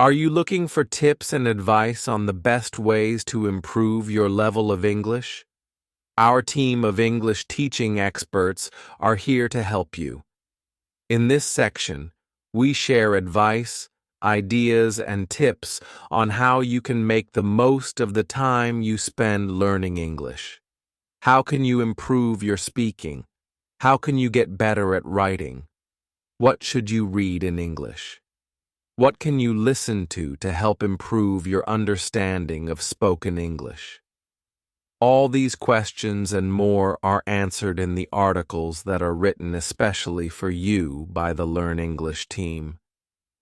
Are you looking for tips and advice on the best ways to improve your level of English? Our team of English teaching experts are here to help you. In this section, we share advice, ideas, and tips on how you can make the most of the time you spend learning English. How can you improve your speaking? How can you get better at writing? What should you read in English? What can you listen to help improve your understanding of spoken English? All these questions and more are answered in the articles that are written especially for you by the Learn English team.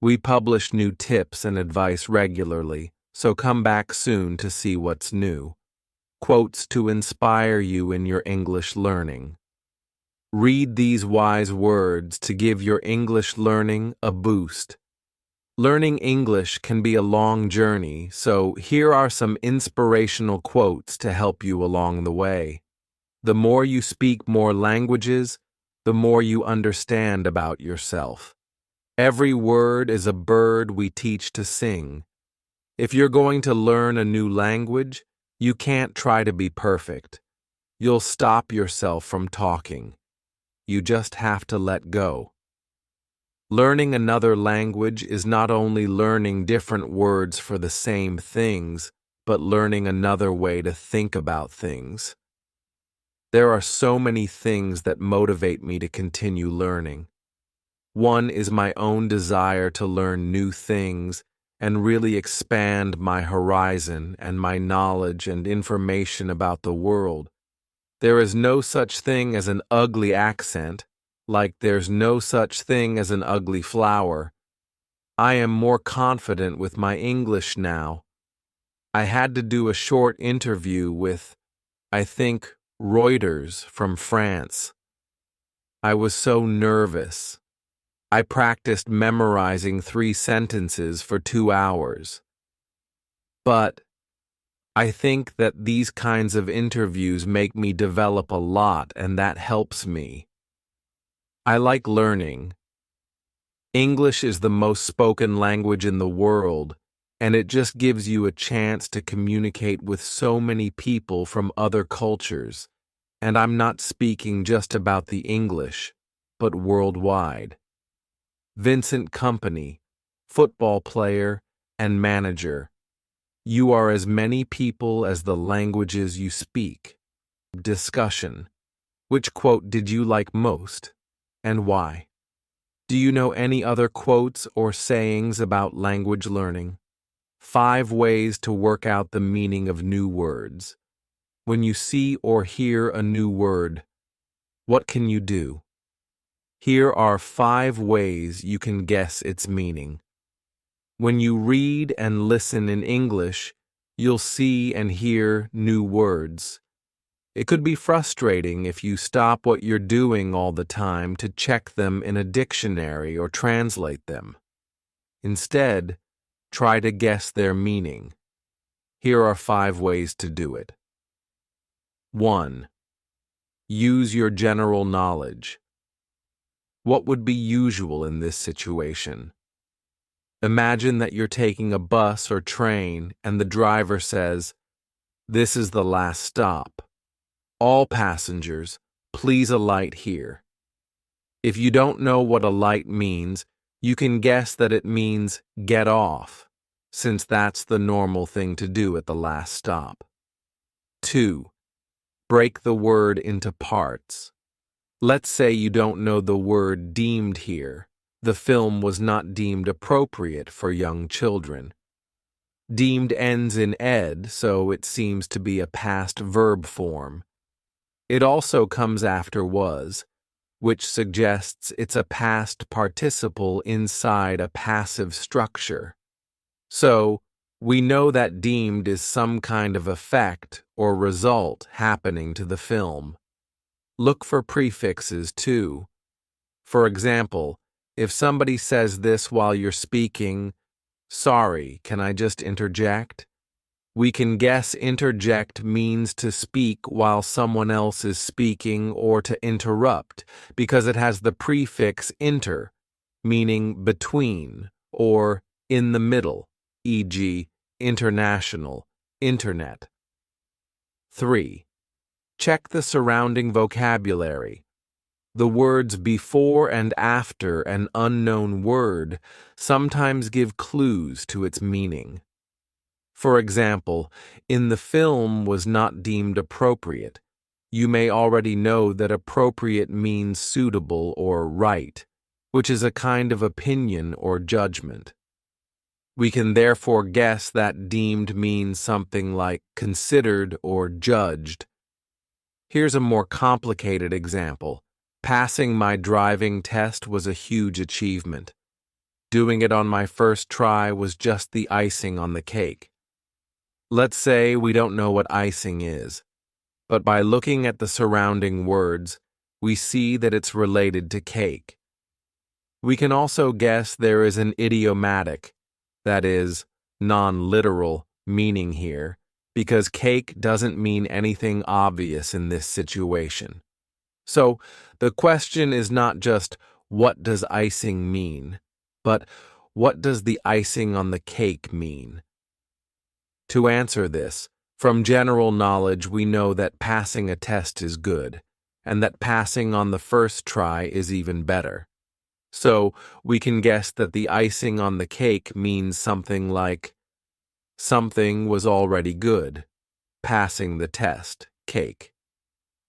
We publish new tips and advice regularly, so come back soon to see what's new. Quotes to inspire you in your English learning. Read these wise words to give your English learning a boost. Learning English can be a long journey, so here are some inspirational quotes to help you along the way. The more you speak more languages, the more you understand about yourself. Every word is a bird we teach to sing. If you're going to learn a new language, you can't try to be perfect. You'll stop yourself from talking. You just have to let go. Learning another language is not only learning different words for the same things, but learning another way to think about things. There are so many things that motivate me to continue learning. One is my own desire to learn new things and really expand my horizon and my knowledge and information about the world. There is no such thing as an ugly accent, like there's no such thing as an ugly flower. I am more confident with my English now. I had to do a short interview with, I think, Reuters from France. I was so nervous. I practiced memorizing 3 sentences for 2 hours. But I think that these kinds of interviews make me develop a lot, and that helps me. I like learning. English is the most spoken language in the world, and it just gives you a chance to communicate with so many people from other cultures. And I'm not speaking just about the English, but worldwide. Vincent Kompany, football player and manager. You are as many people as the languages you speak. Discussion. Which quote did you like most, and why? Do you know any other quotes or sayings about language learning? 5 ways to work out the meaning of new words. When you see or hear a new word, what can you do? Here are 5 ways you can guess its meaning. When you read and listen in English, you'll see and hear new words. It could be frustrating if you stop what you're doing all the time to check them in a dictionary or translate them. Instead, try to guess their meaning. Here are 5 ways to do it. 1. Use your general knowledge. What would be usual in this situation? Imagine that you're taking a bus or train and the driver says, "This is the last stop. All passengers, please alight here." If you don't know what alight means, you can guess that it means get off, since that's the normal thing to do at the last stop. 2. Break the word into parts. Let's say you don't know the word deemed here. The film was not deemed appropriate for young children. Deemed ends in ed, so it seems to be a past verb form. It also comes after was, which suggests it's a past participle inside a passive structure. So, we know that deemed is some kind of effect or result happening to the film. Look for prefixes too. For example, if somebody says this while you're speaking, "Sorry, can I just interject?" We can guess interject means to speak while someone else is speaking or to interrupt because it has the prefix inter, meaning between or in the middle. e.g., international, internet. 3. Check the surrounding vocabulary. The words before and after an unknown word sometimes give clues to its meaning. For example, in the film was not deemed appropriate. You may already know that appropriate means suitable or right, which is a kind of opinion or judgment. We can therefore guess that deemed means something like considered or judged. Here's a more complicated example. Passing my driving test was a huge achievement. Doing it on my first try was just the icing on the cake. Let's say we don't know what icing is, but by looking at the surrounding words, we see that it's related to cake. We can also guess there is an idiomatic, that is, non-literal, meaning here, because cake doesn't mean anything obvious in this situation. So, the question is not just, what does icing mean, but what does the icing on the cake mean? To answer this, from general knowledge we know that passing a test is good, and that passing on the first try is even better. So, we can guess that the icing on the cake means something like, something was already good, passing the test, cake,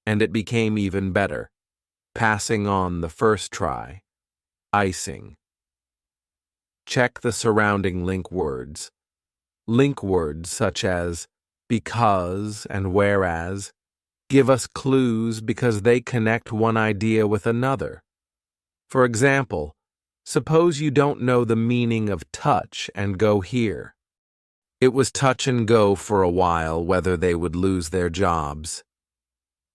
and it became even better, passing on the first try, icing. Check the surrounding link words. Link words such as because and whereas give us clues because they connect one idea with another. For example, suppose you don't know the meaning of touch and go here. It was touch and go for a while whether they would lose their jobs.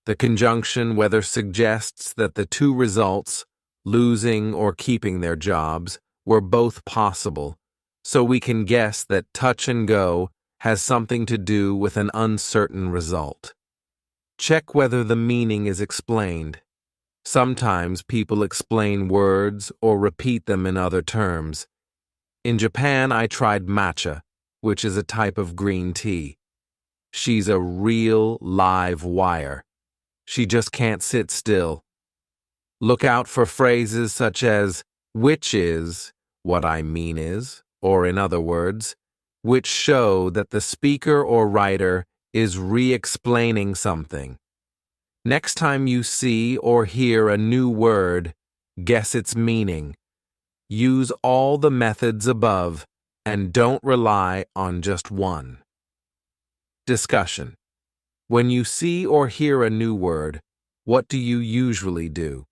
The conjunction whether suggests that the two results, losing or keeping their jobs, were both possible, so we can guess that touch and go has something to do with an uncertain result. Check whether the meaning is explained. Sometimes people explain words or repeat them in other terms. In Japan, I tried matcha, which is a type of green tea. She's a real live wire. She just can't sit still. Look out for phrases such as, which is, what I mean is, or in other words, which show that the speaker or writer is re-explaining something. Next time you see or hear a new word, guess its meaning. Use all the methods above and don't rely on just one. Discussion. When you see or hear a new word, what do you usually do?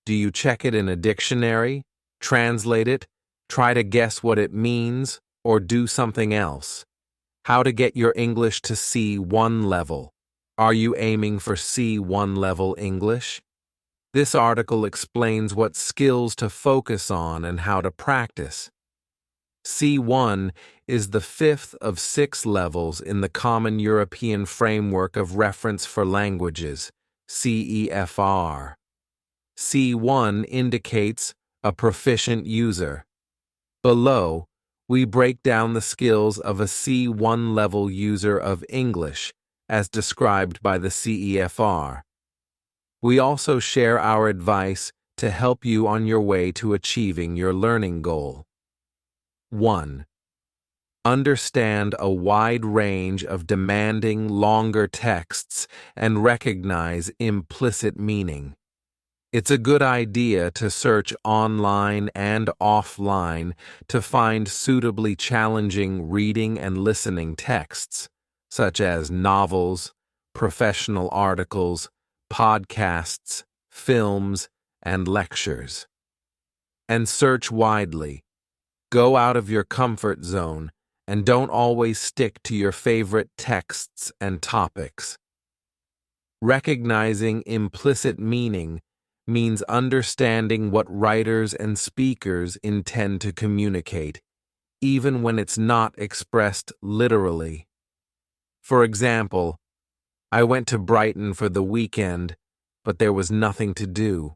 Do you check it in a dictionary, translate it, try to guess what it means, or do something else? How to get your English to C1 level. Are you aiming for C1 level English? This article explains what skills to focus on and how to practice. C1 is the fifth of 6 levels in the Common European Framework of Reference for Languages, CEFR. C1 indicates a proficient user. Below, we break down the skills of a C1 level user of English, as described by the CEFR. We also share our advice to help you on your way to achieving your learning goal. 1. Understand a wide range of demanding longer texts and recognize implicit meaning. It's a good idea to search online and offline to find suitably challenging reading and listening texts, such as novels, professional articles, podcasts, films, and lectures. And search widely. Go out of your comfort zone and don't always stick to your favorite texts and topics. Recognizing implicit meaning means understanding what writers and speakers intend to communicate, even when it's not expressed literally. For example, I went to Brighton for the weekend, but there was nothing to do.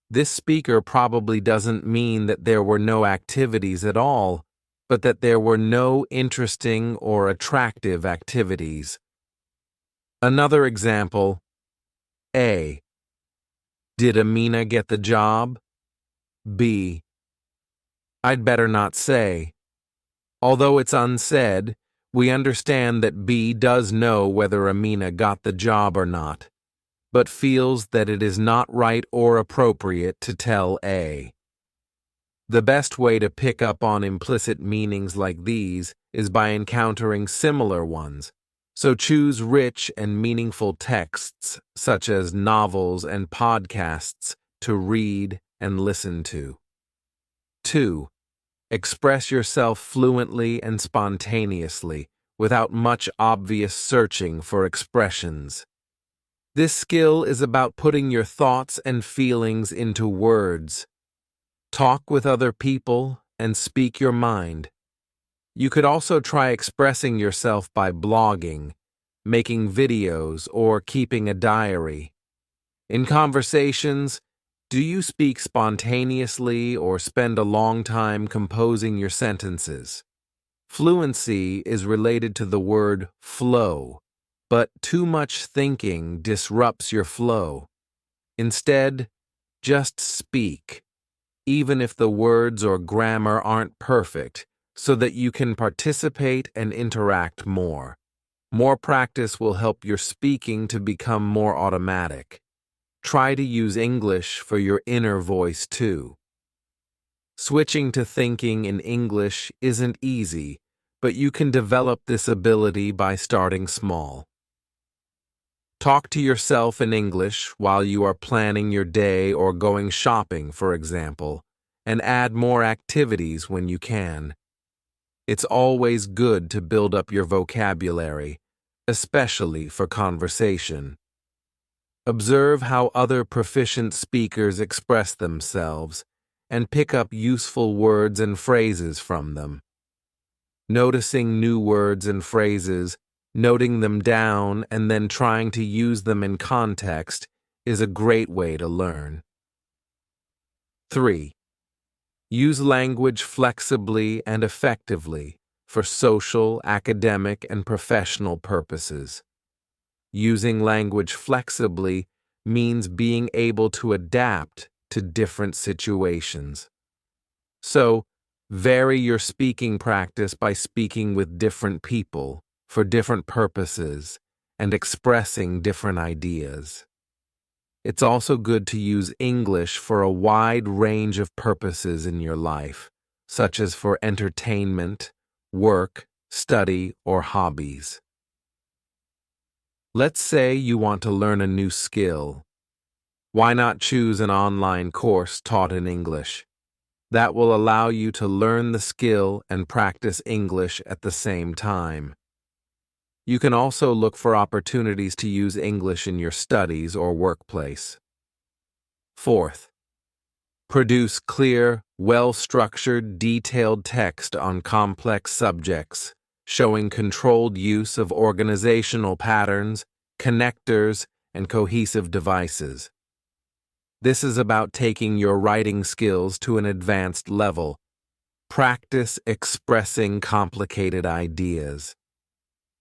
This speaker probably doesn't mean that there were no activities at all, but that there were no interesting or attractive activities. Another example: A. Did Amina get the job? B. I'd better not say. Although it's unsaid, we understand that B does know whether Amina got the job or not, but feels that it is not right or appropriate to tell A. The best way to pick up on implicit meanings like these is by encountering similar ones, so choose rich and meaningful texts such as novels and podcasts to read and listen to. 2. Express yourself fluently and spontaneously without much obvious searching for expressions. This skill is about putting your thoughts and feelings into words. Talk with other people and speak your mind. You could also try expressing yourself by blogging, making videos, or keeping a diary. In conversations, do you speak spontaneously or spend a long time composing your sentences? Fluency is related to the word flow, but too much thinking disrupts your flow. Instead, just speak, even if the words or grammar aren't perfect, so that you can participate and interact more. More practice will help your speaking to become more automatic. Try to use English for your inner voice too. Switching to thinking in English isn't easy, but you can develop this ability by starting small. Talk to yourself in English while you are planning your day or going shopping, for example, and add more activities when you can. It's always good to build up your vocabulary, especially for conversation. Observe how other proficient speakers express themselves and pick up useful words and phrases from them. Noticing new words and phrases, noting them down, and then trying to use them in context is a great way to learn. 3. Use language flexibly and effectively for social, academic, and professional purposes. Using language flexibly means being able to adapt to different situations. So, vary your speaking practice by speaking with different people for different purposes and expressing different ideas. It's also good to use English for a wide range of purposes in your life, such as for entertainment, work, study, or hobbies. Let's say you want to learn a new skill. Why not choose an online course taught in English? That will allow you to learn the skill and practice English at the same time. You can also look for opportunities to use English in your studies or workplace. 4th, produce clear, well-structured, detailed text on complex subjects, showing controlled use of organizational patterns, connectors, and cohesive devices. This is about taking your writing skills to an advanced level. Practice expressing complicated ideas.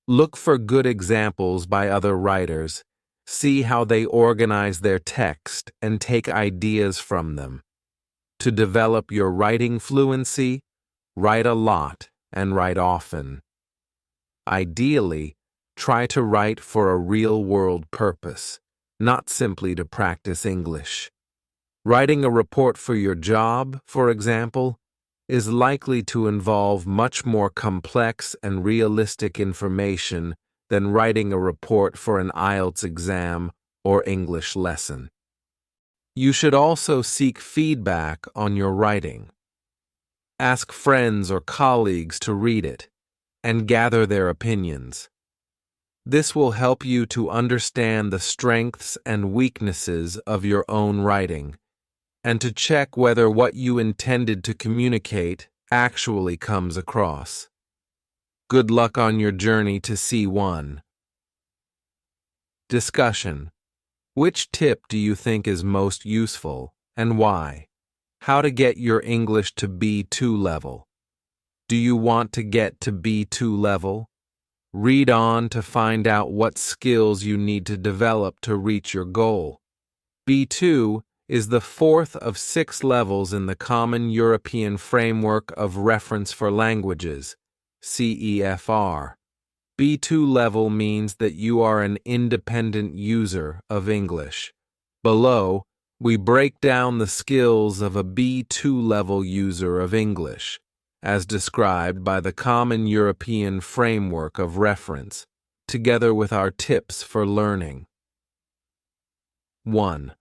Look for good examples by other writers. See how they organize their text and take ideas from them. To develop your writing fluency, write a lot and write often. Ideally, try to write for a real-world purpose, not simply to practice English. Writing a report for your job, for example, is likely to involve much more complex and realistic information than writing a report for an IELTS exam or English lesson. You should also seek feedback on your writing. Ask friends or colleagues to read it and gather their opinions. This will help you to understand the strengths and weaknesses of your own writing and to check whether what you intended to communicate actually comes across. Good luck on your journey to C1. Discussion. Which tip do you think is most useful and why? How to get your English to B2 level. Do you want to get to B2 level? Read on to find out what skills you need to develop to reach your goal. B2 is the fourth of 6 levels in the Common European Framework of Reference for Languages, CEFR. B2 level means that you are an independent user of English. Below, we break down the skills of a B2 level user of English, as described by the Common European Framework of Reference, together with our tips for learning. 1.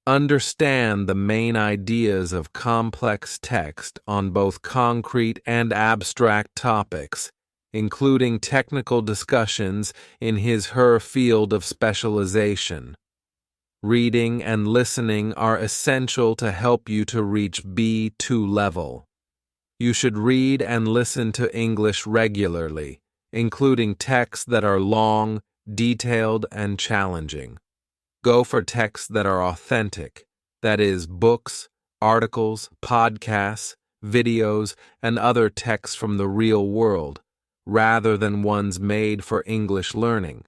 Understand the main ideas of complex text on both concrete and abstract topics, including technical discussions in his/her field of specialization. Reading and listening are essential to help you to reach B2 level. You should read and listen to English regularly, including texts that are long, detailed, and challenging. Go for texts that are authentic, that is, books, articles, podcasts, videos, and other texts from the real world, rather than ones made for English learning,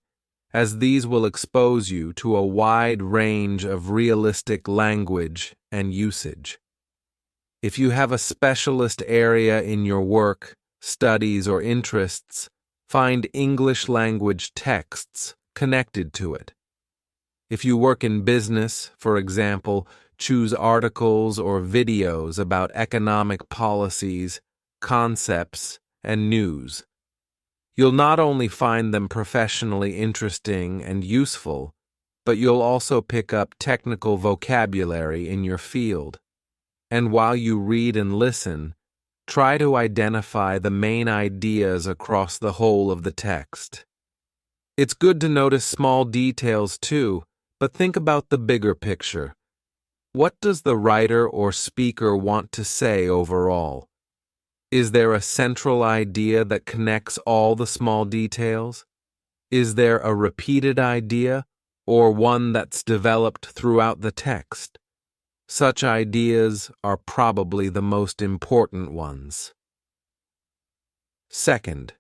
as these will expose you to a wide range of realistic language and usage. If you have a specialist area in your work, studies, or interests, find English language texts connected to it. If you work in business, for example, choose articles or videos about economic policies, concepts, and news. You'll not only find them professionally interesting and useful, but you'll also pick up technical vocabulary in your field. And while you read and listen, try to identify the main ideas across the whole of the text. It's good to notice small details too, but think about the bigger picture. What does the writer or speaker want to say overall? Is there a central idea that connects all the small details? Is there a repeated idea, or one that's developed throughout the text? Such ideas are probably the most important ones. Second,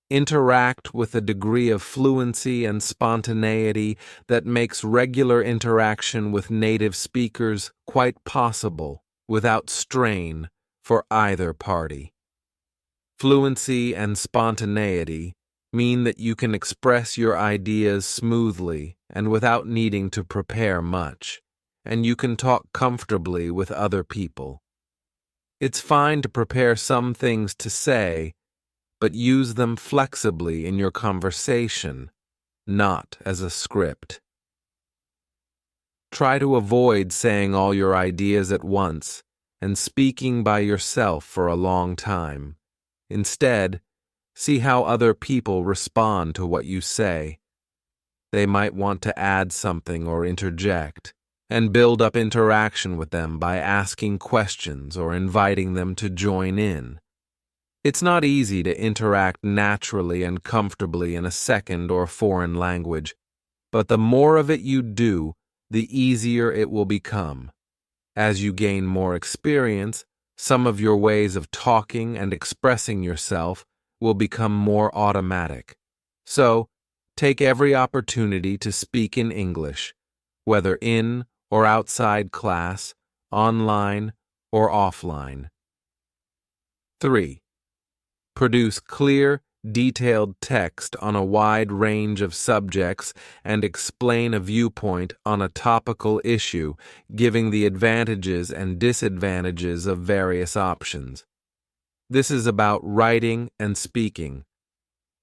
interact with a degree of fluency and spontaneity that makes regular interaction with native speakers quite possible without strain for either party. Fluency and spontaneity mean that you can express your ideas smoothly and without needing to prepare much, and you can talk comfortably with other people. It's fine to prepare some things to say, but use them flexibly in your conversation, not as a script. Try to avoid saying all your ideas at once and speaking by yourself for a long time. Instead, see how other people respond to what you say. They might want to add something or interject, and build up interaction with them by asking questions or inviting them to join in. It's not easy to interact naturally and comfortably in a second or foreign language, but the more of it you do, the easier it will become. As you gain more experience, some of your ways of talking and expressing yourself will become more automatic. So, take every opportunity to speak in English, whether in or outside class, online or offline. 3. Produce clear, detailed text on a wide range of subjects and explain a viewpoint on a topical issue, giving the advantages and disadvantages of various options. This is about writing and speaking.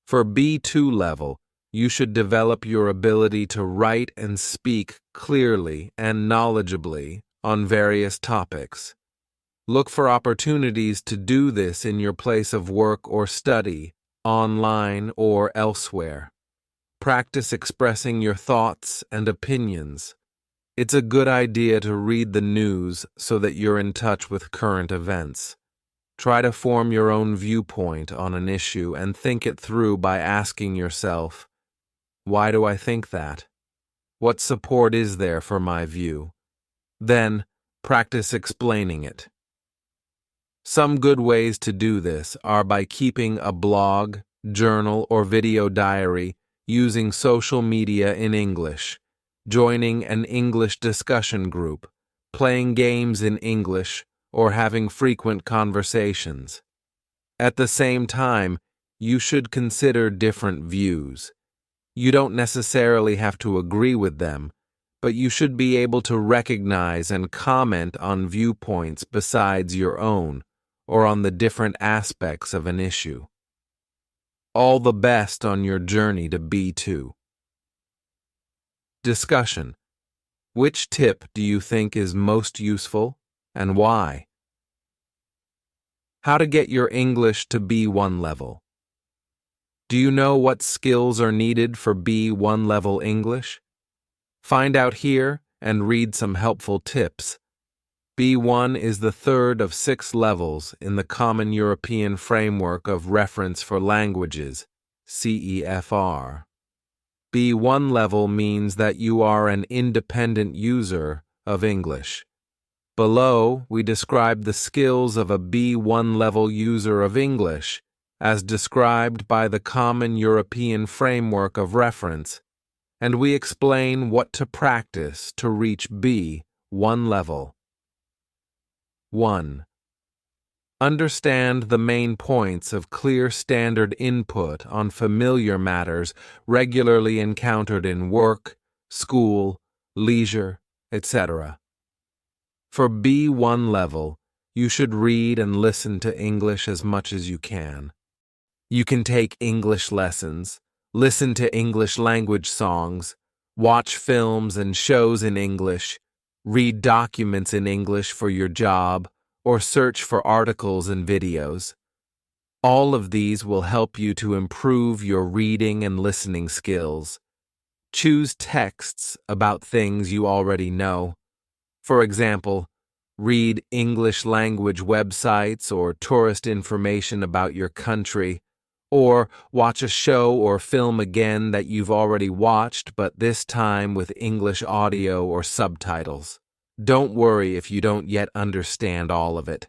For B2 level, you should develop your ability to write and speak clearly and knowledgeably on various topics. Look for opportunities to do this in your place of work or study, online or elsewhere. Practice expressing your thoughts and opinions. It's a good idea to read the news so that you're in touch with current events. Try to form your own viewpoint on an issue and think it through by asking yourself, why do I think that? What support is there for my view? Then, practice explaining it. Some good ways to do this are by keeping a blog, journal, or video diary using social media in English, joining an English discussion group, playing games in English, or having frequent conversations. At the same time, you should consider different views. You don't necessarily have to agree with them, but you should be able to recognize and comment on viewpoints besides your own, or on the different aspects of an issue. All the best on your journey to B2. Discussion. Which tip do you think is most useful, and why? How to get your English to B1 level. Do you know what skills are needed for B1 level English? Find out here and read some helpful tips. B1 is the third of 6 levels in the Common European Framework of Reference for Languages, CEFR. B1 level means that you are an independent user of English. Below, we describe the skills of a B1 level user of English, as described by the Common European Framework of Reference, and we explain what to practice to reach B1 level. 1. Understand the main points of clear standard input on familiar matters regularly encountered in work, school, leisure, etc. For B1 level, you should read and listen to English as much as you can. You can take English lessons, listen to English language songs, watch films and shows in English, read documents in English for your job, or search for articles and videos. All of these will help you to improve your reading and listening skills. Choose texts about things you already know. For example, read English language websites or tourist information about your country, or watch a show or film again that you've already watched, but this time with English audio or subtitles. Don't worry if you don't yet understand all of it.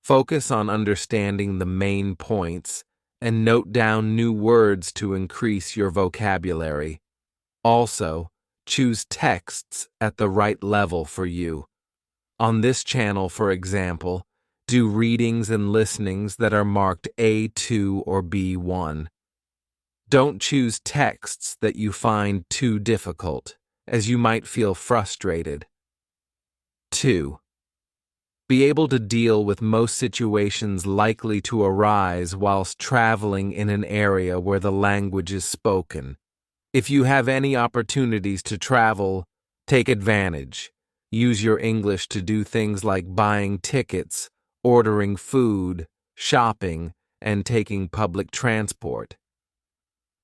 Focus on understanding the main points and note down new words to increase your vocabulary. Also, choose texts at the right level for you. On this channel, for example, do readings and listenings that are marked A2 or B1. Don't choose texts that you find too difficult, as you might feel frustrated. 2. Be able to deal with most situations likely to arise whilst traveling in an area where the language is spoken. If you have any opportunities to travel, take advantage. Use your English to do things like buying tickets, ordering food, shopping, and taking public transport.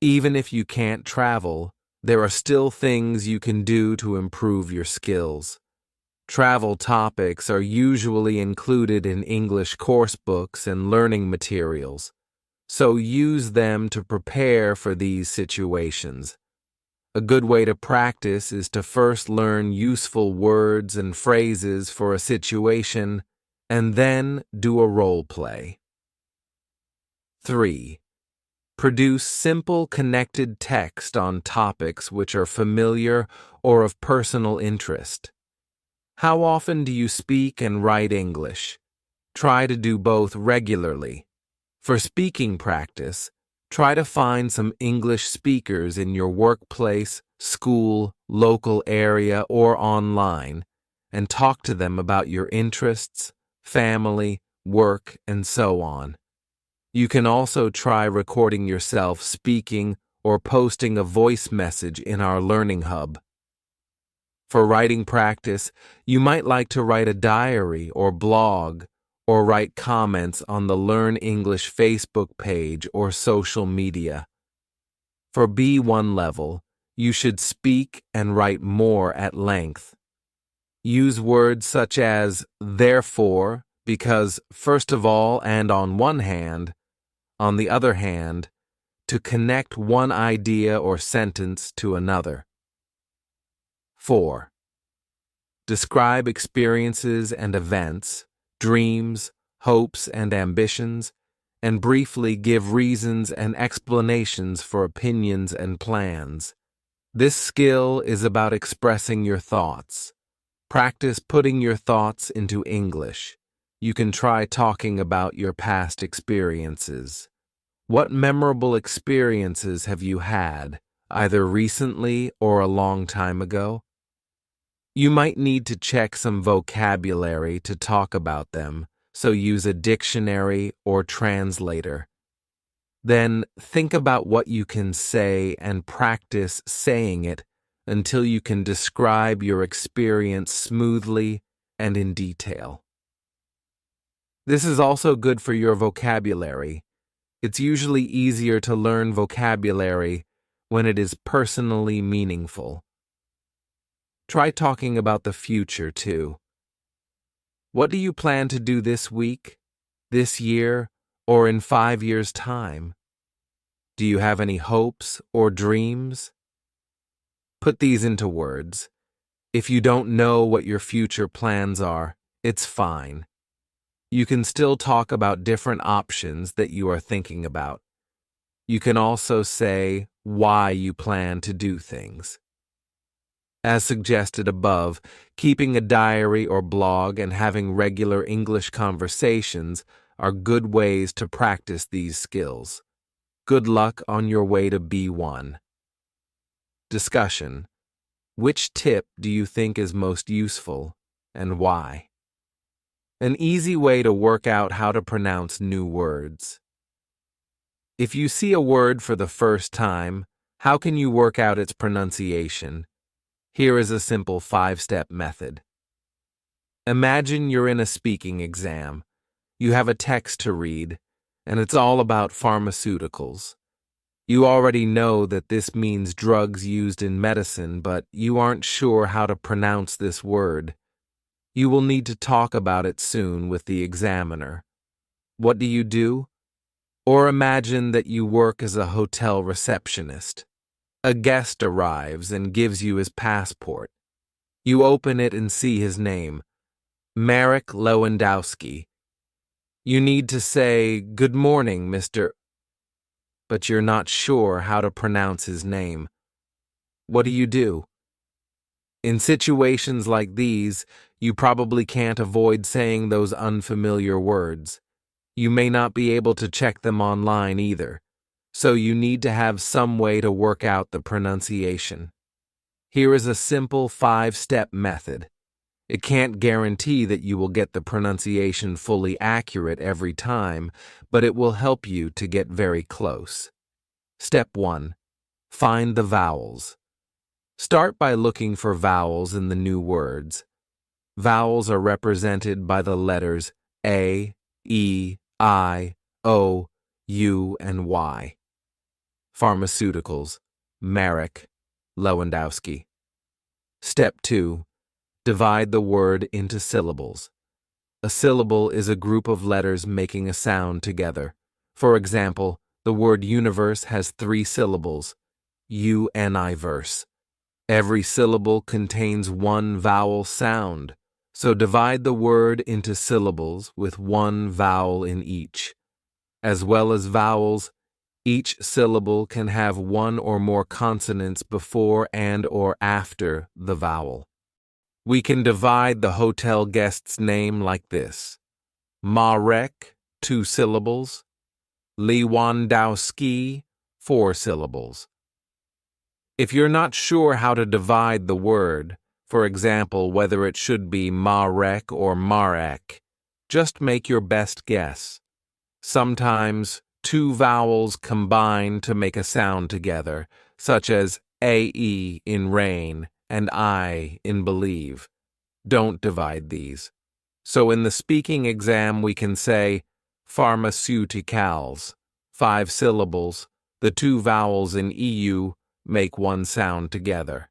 Even if you can't travel, there are still things you can do to improve your skills. Travel topics are usually included in English course books and learning materials, so use them to prepare for these situations. A good way to practice is to first learn useful words and phrases for a situation, and then do a role play. 3. Produce simple connected text on topics which are familiar or of personal interest. How often do you speak and write English? Try to do both regularly. For speaking practice, try to find some English speakers in your workplace, school, local area, or online, and talk to them about your interests, family, work, and so on. You can also try recording yourself speaking or posting a voice message in our Learning Hub. For writing practice, you might like to write a diary or blog, or write comments on the Learn English Facebook page or social media. For B1 level, you should speak and write more at length. Use words such as therefore, because, first of all, and on one hand, on the other hand, to connect one idea or sentence to another. 4. Describe experiences and events, dreams, hopes, and ambitions, and briefly give reasons and explanations for opinions and plans. This skill is about expressing your thoughts. Practice putting your thoughts into English. You can try talking about your past experiences. What memorable experiences have you had, either recently or a long time ago? You might need to check some vocabulary to talk about them, so use a dictionary or translator. Then think about what you can say and practice saying it until you can describe your experience smoothly and in detail. This is also good for your vocabulary. It's usually easier to learn vocabulary when it is personally meaningful. Try talking about the future, too. What do you plan to do this week, this year, or in 5 years' time? Do you have any hopes or dreams? Put these into words. If you don't know what your future plans are, it's fine. You can still talk about different options that you are thinking about. You can also say why you plan to do things. As suggested above, keeping a diary or blog and having regular English conversations are good ways to practice these skills. Good luck on your way to B1. Discussion. Which tip do you think is most useful, and why? An easy way to work out how to pronounce new words. If you see a word for the first time, how can you work out its pronunciation? Here is a simple 5-step method. Imagine you're in a speaking exam. You have a text to read, and it's all about pharmaceuticals. You already know that this means drugs used in medicine, but you aren't sure how to pronounce this word. You will need to talk about it soon with the examiner. What do? Or imagine that you work as a hotel receptionist. A guest arrives and gives you his passport. You open it and see his name, Marek Lewandowski. You need to say, "Good morning, Mr." But you're not sure how to pronounce his name. What do? In situations like these, you probably can't avoid saying those unfamiliar words. You may not be able to check them online either, so you need to have some way to work out the pronunciation. Here is a simple 5-step method. It can't guarantee that you will get the pronunciation fully accurate every time, but it will help you to get very close. Step 1. Find the vowels. Start by looking for vowels in the new words. Vowels are represented by the letters A, E, I, O, U, and Y. Pharmaceuticals, Marek Lewandowski. Step 2. Divide the word into syllables. A syllable is a group of letters making a sound together. For example, the word universe has 3 syllables, universe. Every syllable contains 1 vowel sound, so divide the word into syllables with 1 vowel in each. As well as vowels, each syllable can have 1 or more consonants before and or after the vowel. We can divide the hotel guest's name like this: Marek, 2 syllables; Lewandowski, 4 syllables. If you're not sure how to divide the word, for example, whether it should be Marek or Marek, just make your best guess. Sometimes 2 vowels combine to make a sound together, such as AE in rain and I in believe. Don't divide these. So in the speaking exam we can say pharmaceuticals, 5 syllables, the 2 vowels in EU make 1 sound together.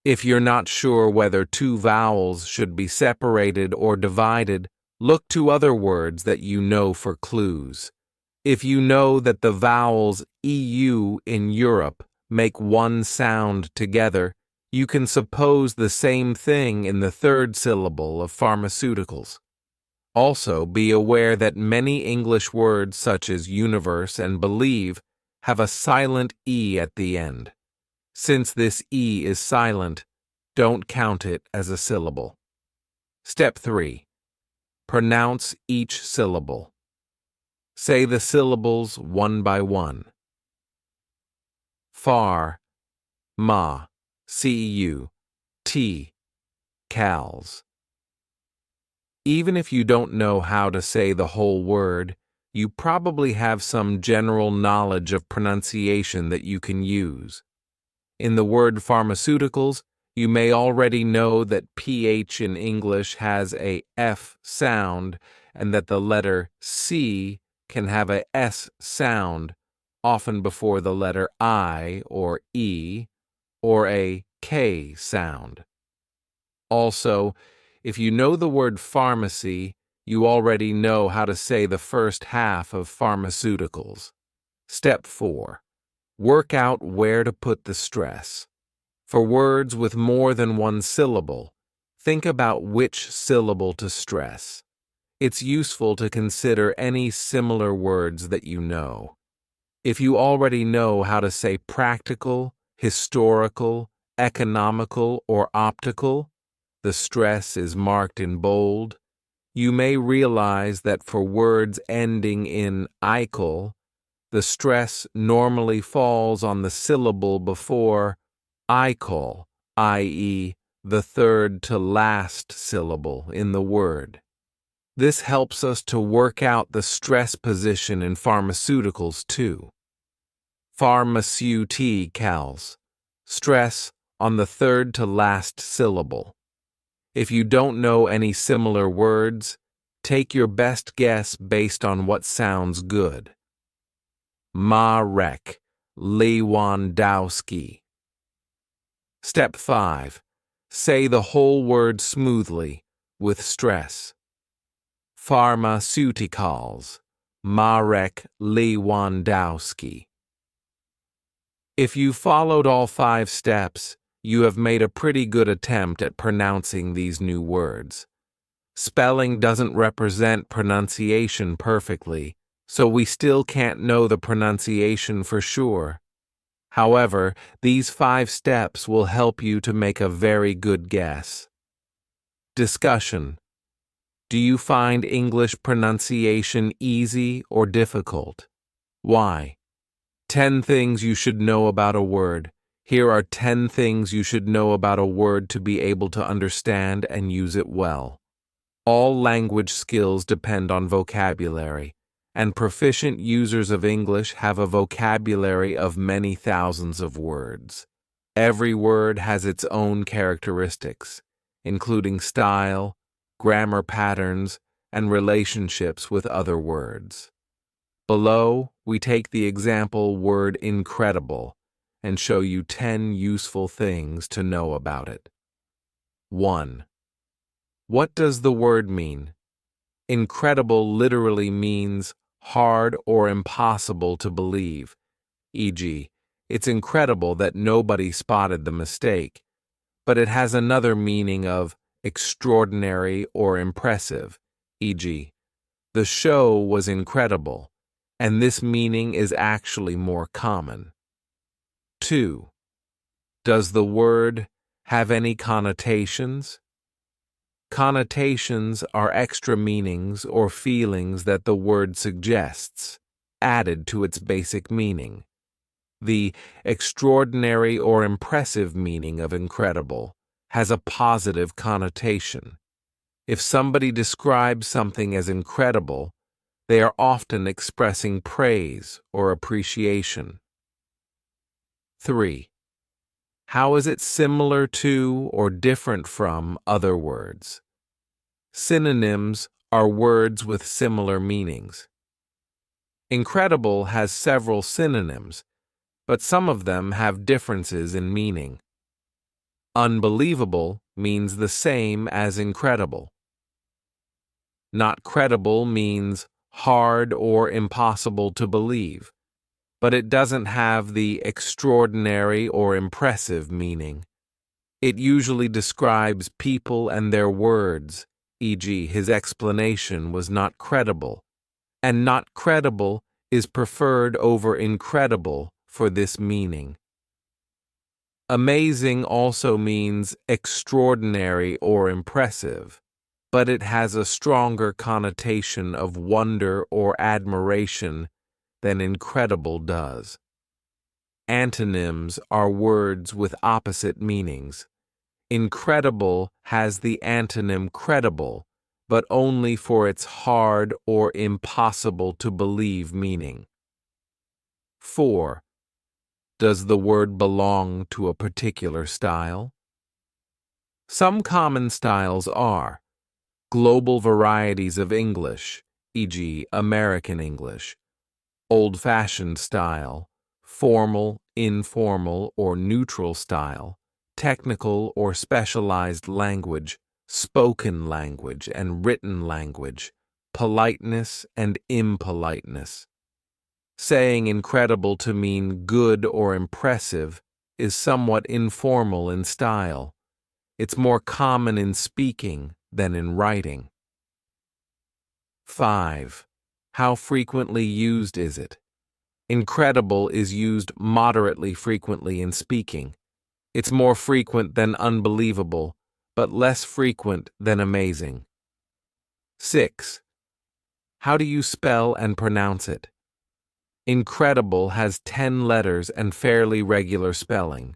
If you're not sure whether 2 vowels should be separated or divided, look to other words that you know for clues. If you know that the vowels EU in Europe make 1 sound together, you can suppose the same thing in the 3rd syllable of pharmaceuticals. Also, be aware that many English words such as universe and believe have a silent E at the end. Since this E is silent, don't count it as a syllable. Step 3. Pronounce each syllable. Say the syllables one by one. Far, ma, cu, t, cals. Even if you don't know how to say the whole word, you probably have some general knowledge of pronunciation that you can use. In the word pharmaceuticals, you may already know that PH in English has a F sound and that the letter C can have a S sound, often before the letter I or E, or a K sound. Also, if you know the word pharmacy, you already know how to say the first half of pharmaceuticals. Step 4. Work out where to put the stress. For words with more than one syllable, think about which syllable to stress. It's useful to consider any similar words that you know. If you already know how to say practical, historical, economical, or optical, the stress is marked in bold. You may realize that for words ending in ical, the stress normally falls on the syllable before ical, i.e., the third to last syllable in the word. This helps us to work out the stress position in pharmaceuticals too. Pharmaceuticals. Stress on the third to last syllable. If you don't know any similar words, take your best guess based on what sounds good. Marek Lewandowski. Step 5. Say the whole word smoothly, with stress. Pharmaceuticals. Marek Lewandowski. If you followed all 5 steps, you have made a pretty good attempt at pronouncing these new words. Spelling doesn't represent pronunciation perfectly, so we still can't know the pronunciation for sure. However, these 5 steps will help you to make a very good guess. Discussion. Do you find English pronunciation easy or difficult? Why? 10 things you should know about a word. Here are 10 things you should know about a word to be able to understand and use it well. All language skills depend on vocabulary, and proficient users of English have a vocabulary of many thousands of words. Every word has its own characteristics, including style, grammar patterns, and relationships with other words. Below, we take the example word incredible and show you 10 useful things to know about it. 1. What does the word mean? Incredible literally means hard or impossible to believe, e.g., it's incredible that nobody spotted the mistake, but it has another meaning of extraordinary or impressive, e.g., the show was incredible, and this meaning is actually more common. 2. Does the word have any connotations? Connotations are extra meanings or feelings that the word suggests, added to its basic meaning. The extraordinary or impressive meaning of incredible has a positive connotation. If somebody describes something as incredible, they are often expressing praise or appreciation. 3. How is it similar to or different from other words? Synonyms are words with similar meanings. Incredible has several synonyms, but some of them have differences in meaning. Unbelievable means the same as incredible. Not credible means hard or impossible to believe, but it doesn't have the extraordinary or impressive meaning. It usually describes people and their words, e.g., his explanation was not credible, and not credible is preferred over incredible for this meaning. Amazing also means extraordinary or impressive, but it has a stronger connotation of wonder or admiration than incredible does. Antonyms are words with opposite meanings. Incredible has the antonym credible, but only for its hard or impossible to believe meaning. 4. Does the word belong to a particular style? Some common styles are global varieties of English, e.g., American English, old-fashioned style, formal, informal, or neutral style, technical or specialized language, spoken language and written language, politeness and impoliteness. Saying incredible to mean good or impressive is somewhat informal in style. It's more common in speaking than in writing. 5. How frequently used is it? Incredible is used moderately frequently in speaking. It's more frequent than unbelievable, but less frequent than amazing. 6. How do you spell and pronounce it? Incredible has 10 letters and fairly regular spelling.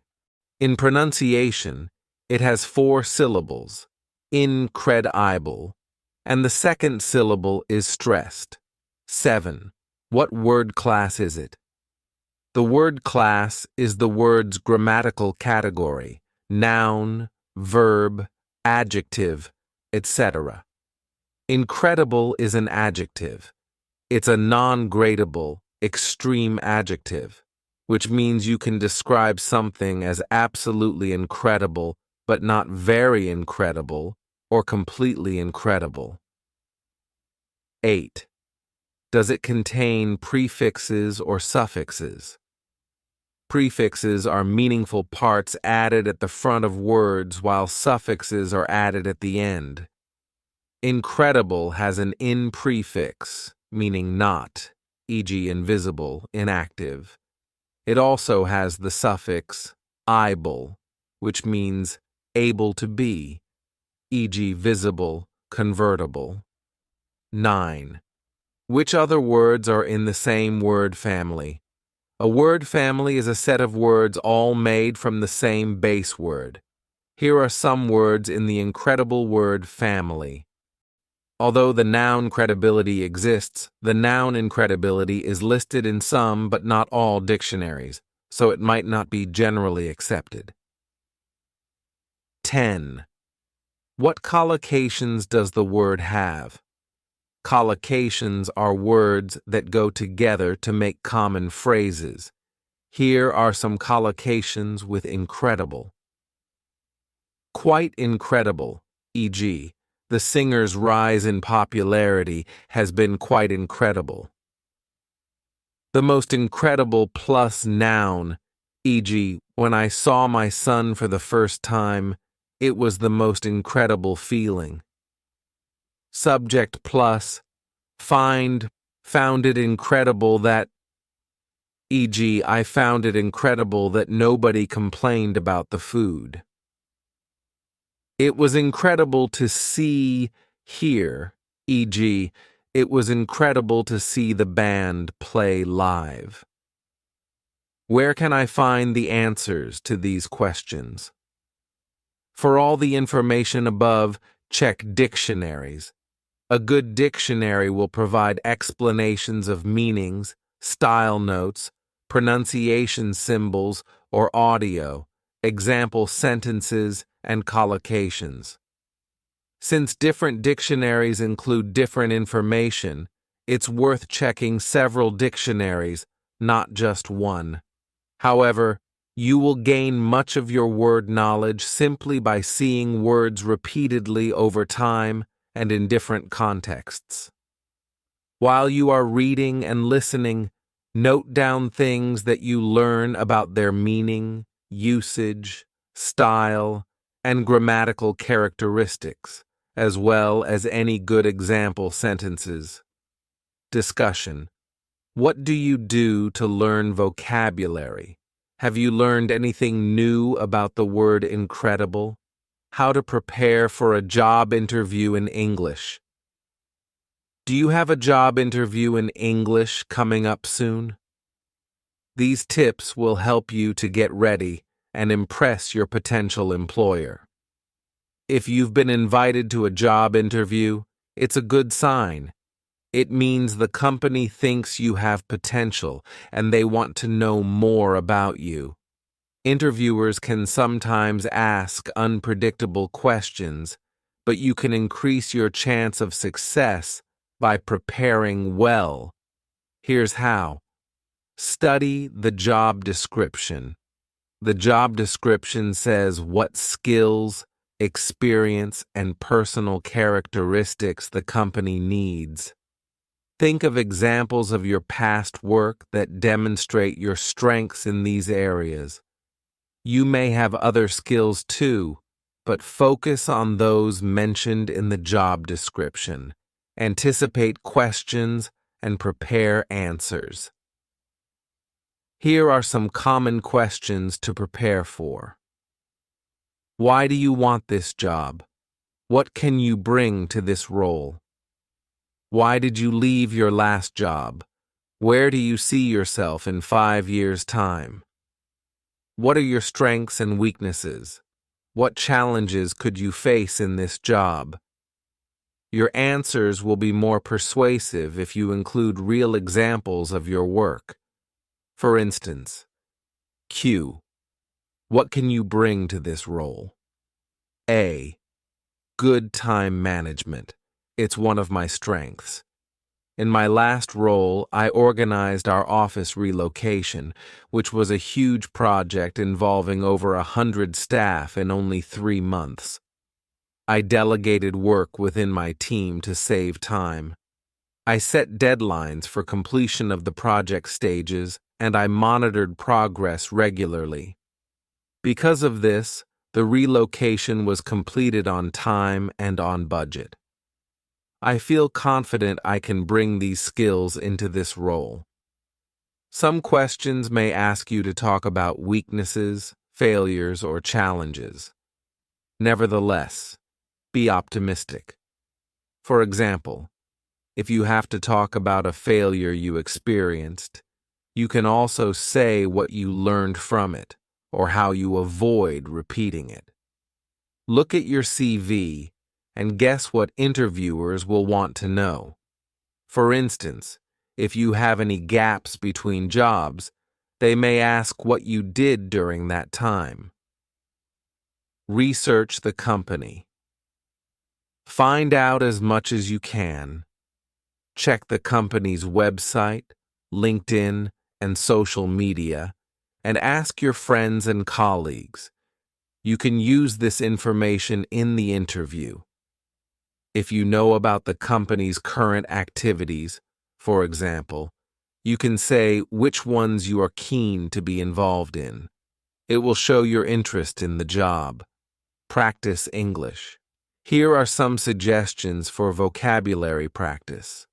In pronunciation, it has 4 syllables, incredible, and the second syllable is stressed. 7. What word class is it? The word class is the word's grammatical category, noun, verb, adjective, etc. Incredible is an adjective. It's a non-gradable, extreme adjective, which means you can describe something as absolutely incredible, but not very incredible, or completely incredible. 8. Does it contain prefixes or suffixes? Prefixes are meaningful parts added at the front of words, while suffixes are added at the end. Incredible has an in prefix, meaning not, e.g., invisible, inactive. It also has the suffix able, which means able to be, e.g., visible, convertible. 9. Which other words are in the same word family? A word family is a set of words all made from the same base word. Here are some words in the incredible word family. Although the noun credibility exists, the noun incredibility is listed in some but not all dictionaries, so it might not be generally accepted. 10. What collocations does the word have? Collocations are words that go together to make common phrases. Here are some collocations with incredible. Quite incredible, e.g., the singer's rise in popularity has been quite incredible. The most incredible plus noun, e.g., when I saw my son for the first time, it was the most incredible feeling. Subject plus found it incredible that, e.g., I found it incredible that nobody complained about the food. It was incredible to hear, e.g., it was incredible to see the band play live. Where can I find the answers to these questions? For all the information above, check dictionaries. A good dictionary will provide explanations of meanings, style notes, pronunciation symbols or audio, example sentences, and collocations. Since different dictionaries include different information, it's worth checking several dictionaries, not just one. However, you will gain much of your word knowledge simply by seeing words repeatedly over time and in different contexts. While you are reading and listening, note down things that you learn about their meaning, usage, style, and grammatical characteristics, as well as any good example sentences. Discussion. What do you do to learn vocabulary? Have you learned anything new about the word incredible? How to prepare for a job interview in English? Do you have a job interview in English coming up soon? These tips will help you to get ready and impress your potential employer. If you've been invited to a job interview, it's a good sign. It means the company thinks you have potential and they want to know more about you. Interviewers can sometimes ask unpredictable questions, but you can increase your chance of success by preparing well. Here's how. Study the job description. The job description says what skills, experience, and personal characteristics the company needs. Think of examples of your past work that demonstrate your strengths in these areas. You may have other skills too, but focus on those mentioned in the job description. Anticipate questions and prepare answers. Here are some common questions to prepare for. Why do you want this job? What can you bring to this role? Why did you leave your last job? Where do you see yourself in 5 years' time? What are your strengths and weaknesses? What challenges could you face in this job? Your answers will be more persuasive if you include real examples of your work. For instance, Q. What can you bring to this role? A. Good time management. It's one of my strengths. In my last role, I organized our office relocation, which was a huge project involving over 100 staff in only 3 months. I delegated work within my team to save time. I set deadlines for completion of the project stages, and I monitored progress regularly. Because of this, the relocation was completed on time and on budget. I feel confident I can bring these skills into this role. Some questions may ask you to talk about weaknesses, failures, or challenges. Nevertheless, be optimistic. For example, if you have to talk about a failure you experienced, you can also say what you learned from it or how you avoid repeating it. Look at your CV and guess what interviewers will want to know. For instance, if you have any gaps between jobs, they may ask what you did during that time. Research the company. Find out as much as you can. Check the company's website, LinkedIn, and social media, and ask your friends and colleagues. You can use this information in the interview. If you know about the company's current activities, for example, you can say which ones you are keen to be involved in. It will show your interest in the job. Practice English. Here are some suggestions for vocabulary practice.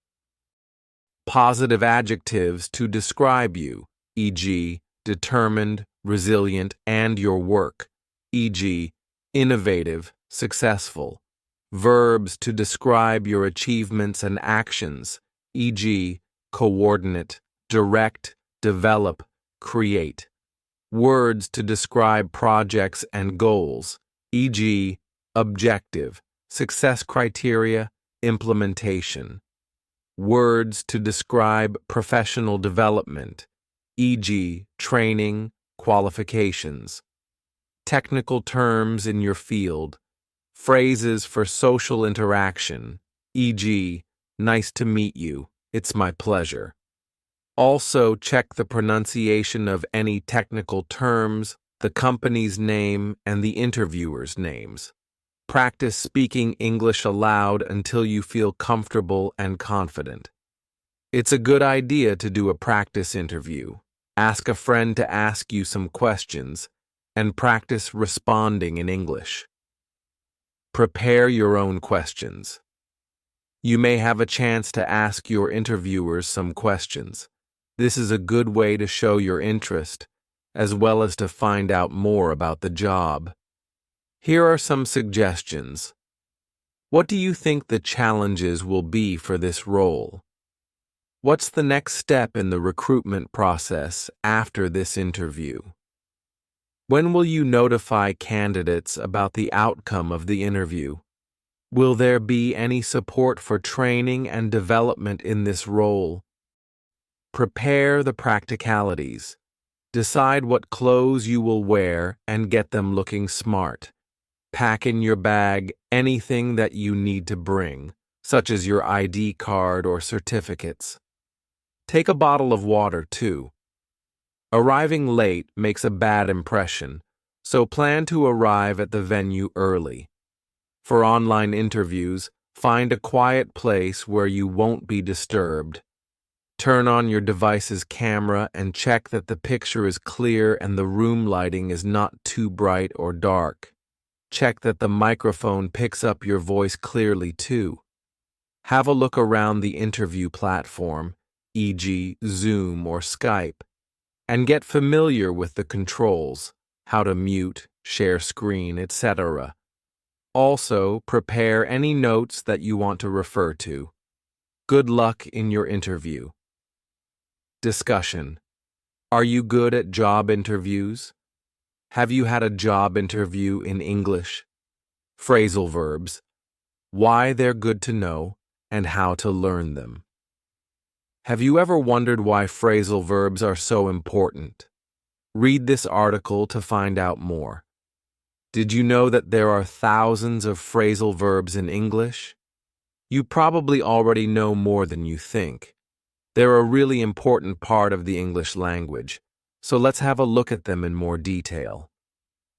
Positive adjectives to describe you, e.g., determined, resilient, and your work, e.g., innovative, successful. Verbs to describe your achievements and actions, e.g., coordinate, direct, develop, create. Words to describe projects and goals, e.g., objective, success criteria, implementation. Words to describe professional development, e.g., training, qualifications. Technical terms in your field. Phrases for social interaction, e.g., nice to meet you, it's my pleasure. Also, check the pronunciation of any technical terms, the company's name, and the interviewer's names. Practice speaking English aloud until you feel comfortable and confident. It's a good idea to do a practice interview. Ask a friend to ask you some questions, and practice responding in English. Prepare your own questions. You may have a chance to ask your interviewers some questions. This is a good way to show your interest, as well as to find out more about the job. Here are some suggestions. What do you think the challenges will be for this role? What's the next step in the recruitment process after this interview? When will you notify candidates about the outcome of the interview? Will there be any support for training and development in this role? Prepare the practicalities. Decide what clothes you will wear and get them looking smart. Pack in your bag anything that you need to bring, such as your ID card or certificates. Take a bottle of water, too. Arriving late makes a bad impression, so plan to arrive at the venue early. For online interviews, find a quiet place where you won't be disturbed. Turn on your device's camera and check that the picture is clear and the room lighting is not too bright or dark. Check that the microphone picks up your voice clearly too. Have a look around the interview platform, e.g. Zoom or Skype, and get familiar with the controls, how to mute, share screen, etc. Also, prepare any notes that you want to refer to. Good luck in your interview. Discussion. Are you good at job interviews? Have you had a job interview in English? Phrasal verbs. Why they're good to know and how to learn them. Have you ever wondered why phrasal verbs are so important? Read this article to find out more. Did you know that there are thousands of phrasal verbs in English? You probably already know more than you think. They're a really important part of the English language, so let's have a look at them in more detail.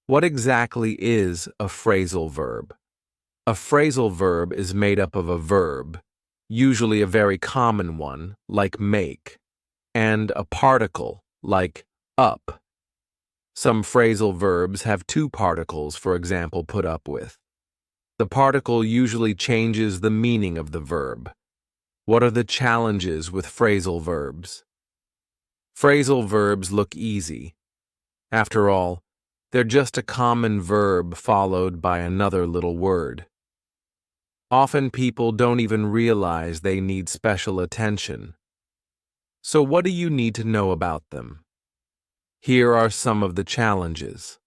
What exactly is a phrasal verb? A phrasal verb is made up of a verb, usually a very common one, like make, and a particle, like up. Some phrasal verbs have two particles, for example, put up with. The particle usually changes the meaning of the verb. What are the challenges with phrasal verbs? Phrasal verbs look easy. After all, they're just a common verb followed by another little word. Often people don't even realize they need special attention. So what do you need to know about them? Here are some of the challenges.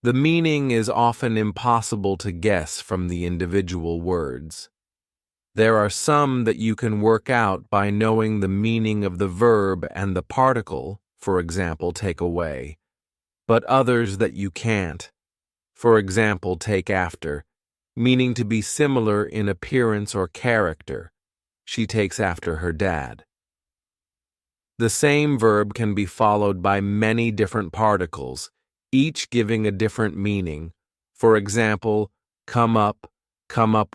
The meaning is often impossible to guess from the individual words. There are some that you can work out by knowing the meaning of the verb and the particle, for example, take away, but others that you can't. For example, take after, meaning to be similar in appearance or character. She takes after her dad. The same verb can be followed by many different particles, each giving a different meaning. For example, come up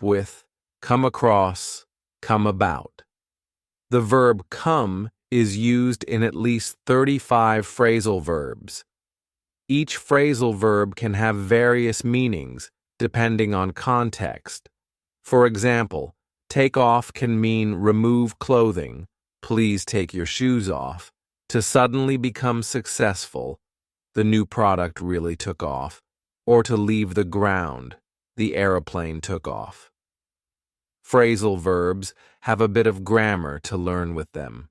with, come across, come about. The verb come is used in at least 35 phrasal verbs. Each phrasal verb can have various meanings depending on context. For example, take off can mean remove clothing, please take your shoes off, to suddenly become successful, the new product really took off, or to leave the ground, the aeroplane took off. Phrasal verbs have a bit of grammar to learn with them.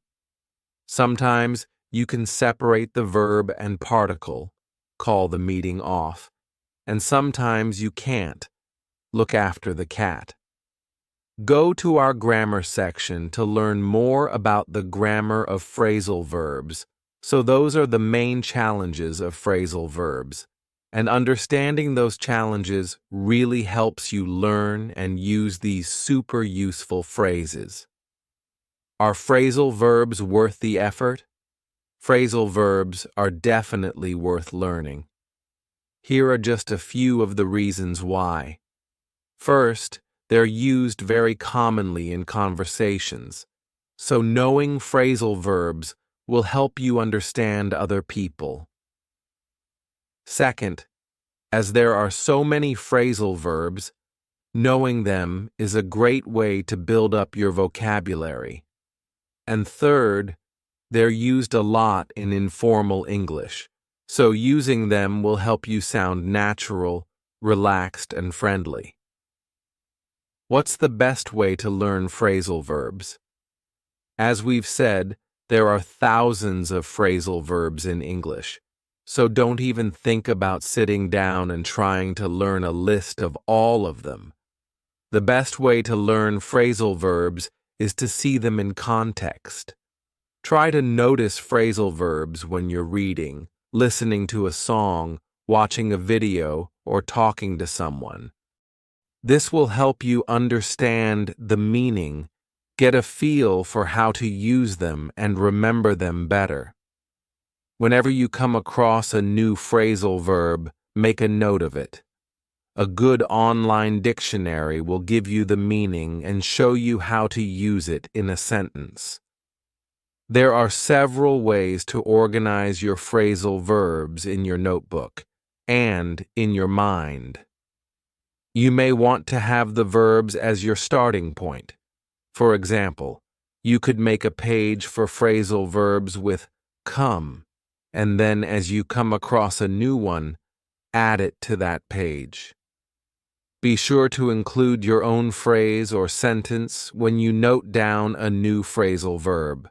Sometimes you can separate the verb and particle, call the meeting off, and sometimes you can't, look after the cat. Go to our grammar section to learn more about the grammar of phrasal verbs. So those are the main challenges of phrasal verbs, and understanding those challenges really helps you learn and use these super useful phrases. Are phrasal verbs worth the effort? Phrasal verbs are definitely worth learning. Here are just a few of the reasons why. First, they're used very commonly in conversations, so knowing phrasal verbs will help you understand other people. Second, As there are so many phrasal verbs, knowing them is a great way to build up your vocabulary. And third, they're used a lot in informal English, so using them will help you sound natural, relaxed, and friendly. What's the best way to learn phrasal verbs? As we've said, there are thousands of phrasal verbs in English, so don't even think about sitting down and trying to learn a list of all of them. The best way to learn phrasal verbs is to see them in context. Try to notice phrasal verbs when you're reading, listening to a song, watching a video, or talking to someone. This will help you understand the meaning, get a feel for how to use them, and remember them better. Whenever you come across a new phrasal verb, make a note of it. A good online dictionary will give you the meaning and show you how to use it in a sentence. There are several ways to organize your phrasal verbs in your notebook and in your mind. You may want to have the verbs as your starting point. For example, you could make a page for phrasal verbs with come, and then as you come across a new one, add it to that page. Be sure to include your own phrase or sentence when you note down a new phrasal verb.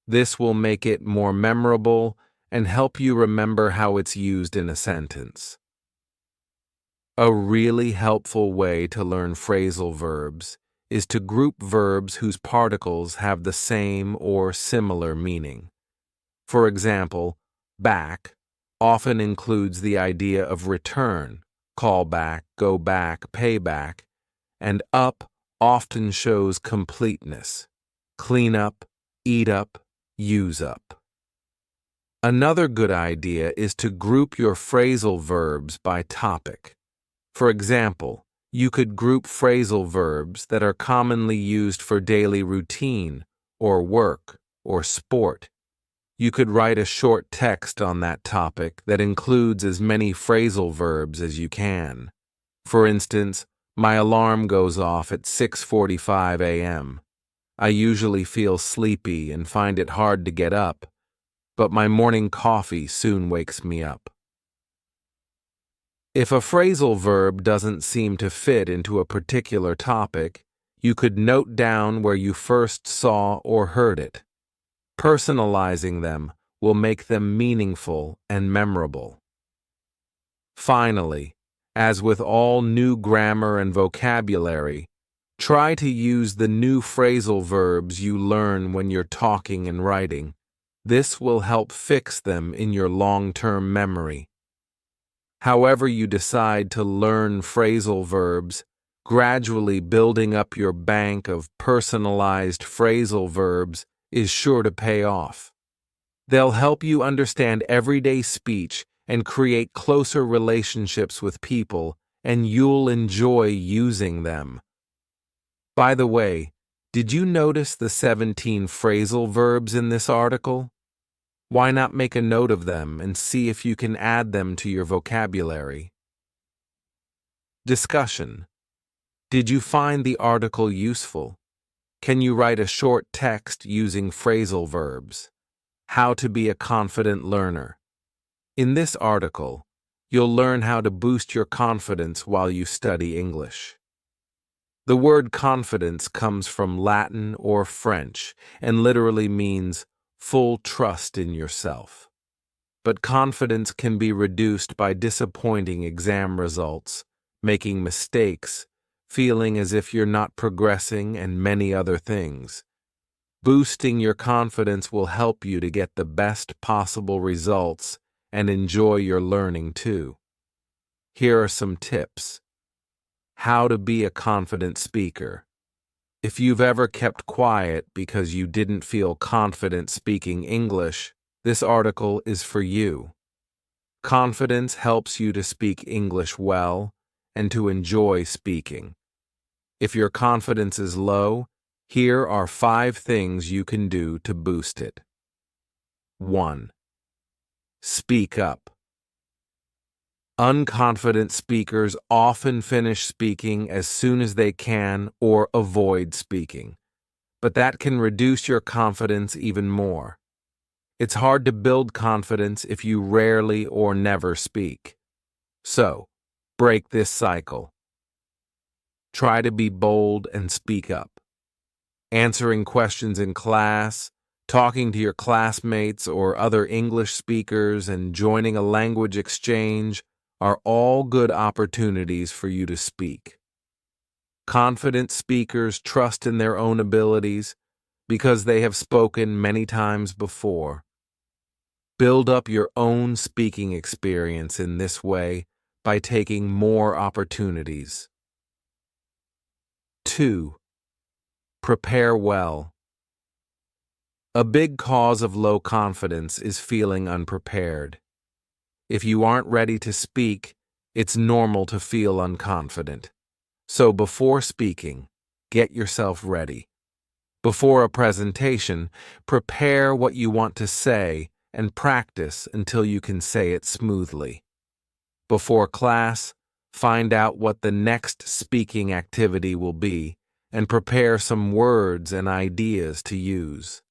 This will make it more memorable and help you remember how it's used in a sentence. A really helpful way to learn phrasal verbs is to group verbs whose particles have the same or similar meaning. For example, back often includes the idea of return, call back, go back, pay back, and up often shows completeness, clean up, eat up, use up. Another good idea is to group your phrasal verbs by topic. For example, you could group phrasal verbs that are commonly used for daily routine, or work, or sport. You could write a short text on that topic that includes as many phrasal verbs as you can. For instance, my alarm goes off at 6:45 a.m. I usually feel sleepy and find it hard to get up, but my morning coffee soon wakes me up. If a phrasal verb doesn't seem to fit into a particular topic, you could note down where you first saw or heard it. Personalizing them will make them meaningful and memorable. Finally, as with all new grammar and vocabulary, try to use the new phrasal verbs you learn when you're talking and writing. This will help fix them in your long-term memory. However you decide to learn phrasal verbs, gradually building up your bank of personalized phrasal verbs is sure to pay off. They'll help you understand everyday speech and create closer relationships with people, and you'll enjoy using them. By the way, did you notice the 17 phrasal verbs in this article? Why not make a note of them and see if you can add them to your vocabulary? Discussion. Did you find the article useful? Can you write a short text using phrasal verbs? How to be a confident learner. In this article, you'll learn how to boost your confidence while you study English. The word confidence comes from Latin or French and literally means full trust in yourself. But confidence can be reduced by disappointing exam results, making mistakes, feeling as if you're not progressing, and many other things. Boosting your confidence will help you to get the best possible results and enjoy your learning too. Here are some tips. How to be a confident speaker. If you've ever kept quiet because you didn't feel confident speaking English, this article is for you. Confidence helps you to speak English well and to enjoy speaking. If your confidence is low, here are 5 things you can do to boost it. 1. Speak up. Unconfident speakers often finish speaking as soon as they can or avoid speaking, but that can reduce your confidence even more. It's hard to build confidence if you rarely or never speak. So, break this cycle. Try to be bold and speak up. Answering questions in class, talking to your classmates or other English speakers, and joining a language exchange are all good opportunities for you to speak. Confident speakers trust in their own abilities because they have spoken many times before. Build up your own speaking experience in this way by taking more opportunities. 2. Prepare well. A big cause of low confidence is feeling unprepared. If you aren't ready to speak, it's normal to feel unconfident. So before speaking, get yourself ready. Before a presentation, prepare what you want to say and practice until you can say it smoothly. Before class, find out what the next speaking activity will be and prepare some words and ideas to use.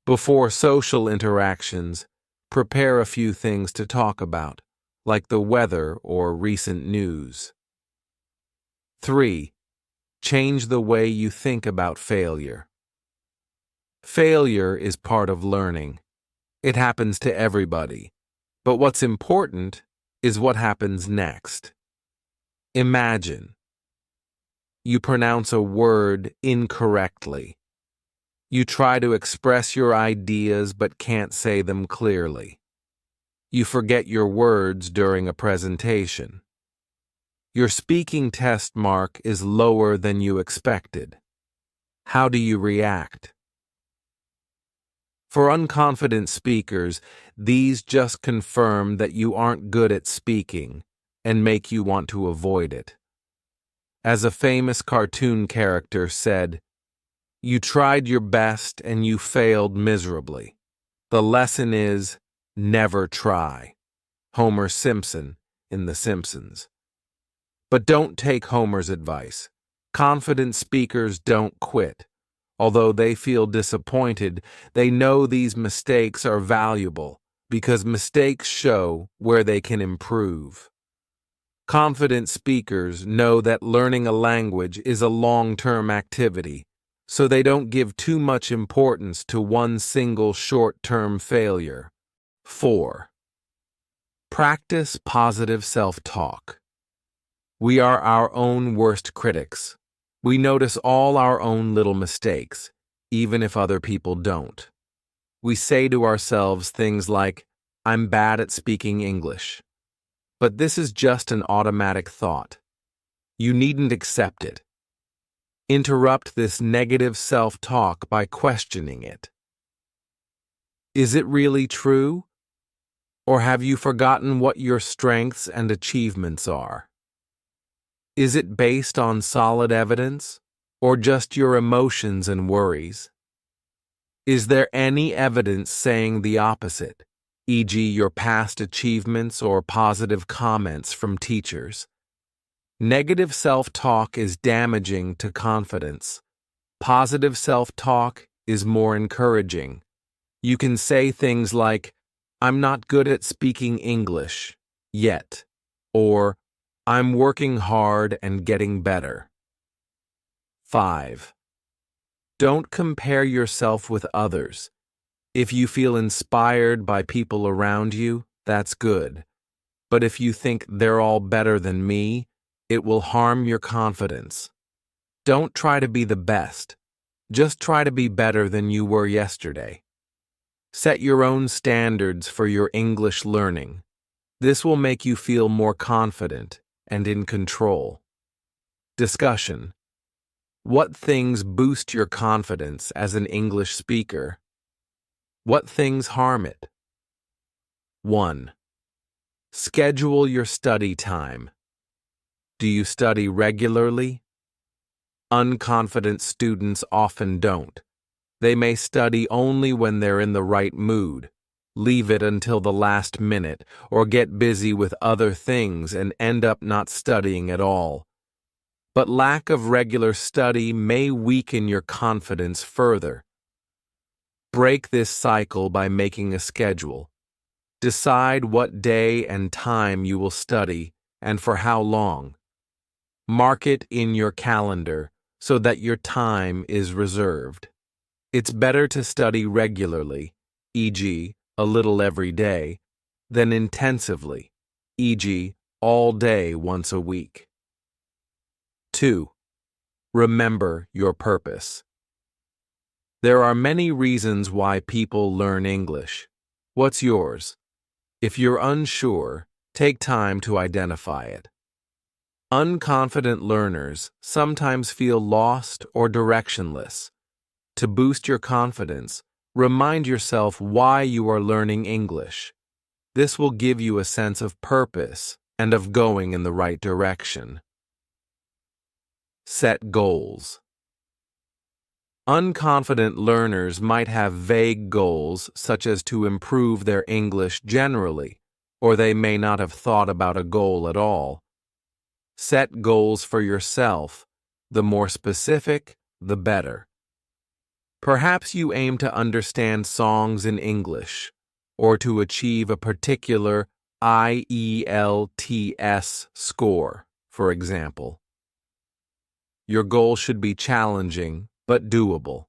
Before social interactions, prepare a few things to talk about, like the weather or recent news. 3. Change the way you think about failure. Failure is part of learning. It happens to everybody. But what's important is what happens next. Imagine you pronounce a word incorrectly. You try to express your ideas but can't say them clearly. You forget your words during a presentation. Your speaking test mark is lower than you expected. How do you react? For unconfident speakers, these just confirm that you aren't good at speaking and make you want to avoid it. As a famous cartoon character said, "You tried your best and you failed miserably. The lesson is, never try." Homer Simpson in The Simpsons. But don't take Homer's advice. Confident speakers don't quit. Although they feel disappointed, they know these mistakes are valuable because mistakes show where they can improve. Confident speakers know that learning a language is a long-term activity, so they don't give too much importance to one single short-term failure. 4. Practice positive self-talk. We are our own worst critics. We notice all our own little mistakes, even if other people don't. We say to ourselves things like, "I'm bad at speaking English." But this is just an automatic thought. You needn't accept it. Interrupt this negative self-talk by questioning it. Is it really true? Or have you forgotten what your strengths and achievements are? Is it based on solid evidence, or just your emotions and worries? Is there any evidence saying the opposite, e.g., your past achievements or positive comments from teachers? Negative self-talk is damaging to confidence. Positive self-talk is more encouraging. You can say things like, "I'm not good at speaking English yet," or "I'm working hard and getting better." 5. Don't compare yourself with others. If you feel inspired by people around you, that's good. But if you think they're all better than me, it will harm your confidence. Don't try to be the best. Just try to be better than you were yesterday. Set your own standards for your English learning. This will make you feel more confident and in control. Discussion. What things boost your confidence as an English speaker? What things harm it? 1. Schedule your study time. Do you study regularly? Unconfident students often don't. They may study only when they're in the right mood, leave it until the last minute, or get busy with other things and end up not studying at all. But lack of regular study may weaken your confidence further. Break this cycle by making a schedule. Decide what day and time you will study and for how long. Mark it in your calendar so that your time is reserved. It's better to study regularly, e.g., a little every day, than intensively, e.g., all day once a week. 2. Remember your purpose. There are many reasons why people learn English. What's yours? If you're unsure, take time to identify it. Unconfident learners sometimes feel lost or directionless. To boost your confidence, remind yourself why you are learning English. This will give you a sense of purpose and of going in the right direction. Set goals. Unconfident learners might have vague goals such as to improve their English generally, or they may not have thought about a goal at all. Set goals for yourself. The more specific, the better. Perhaps you aim to understand songs in English, or to achieve a particular IELTS score, for example. Your goal should be challenging, but doable.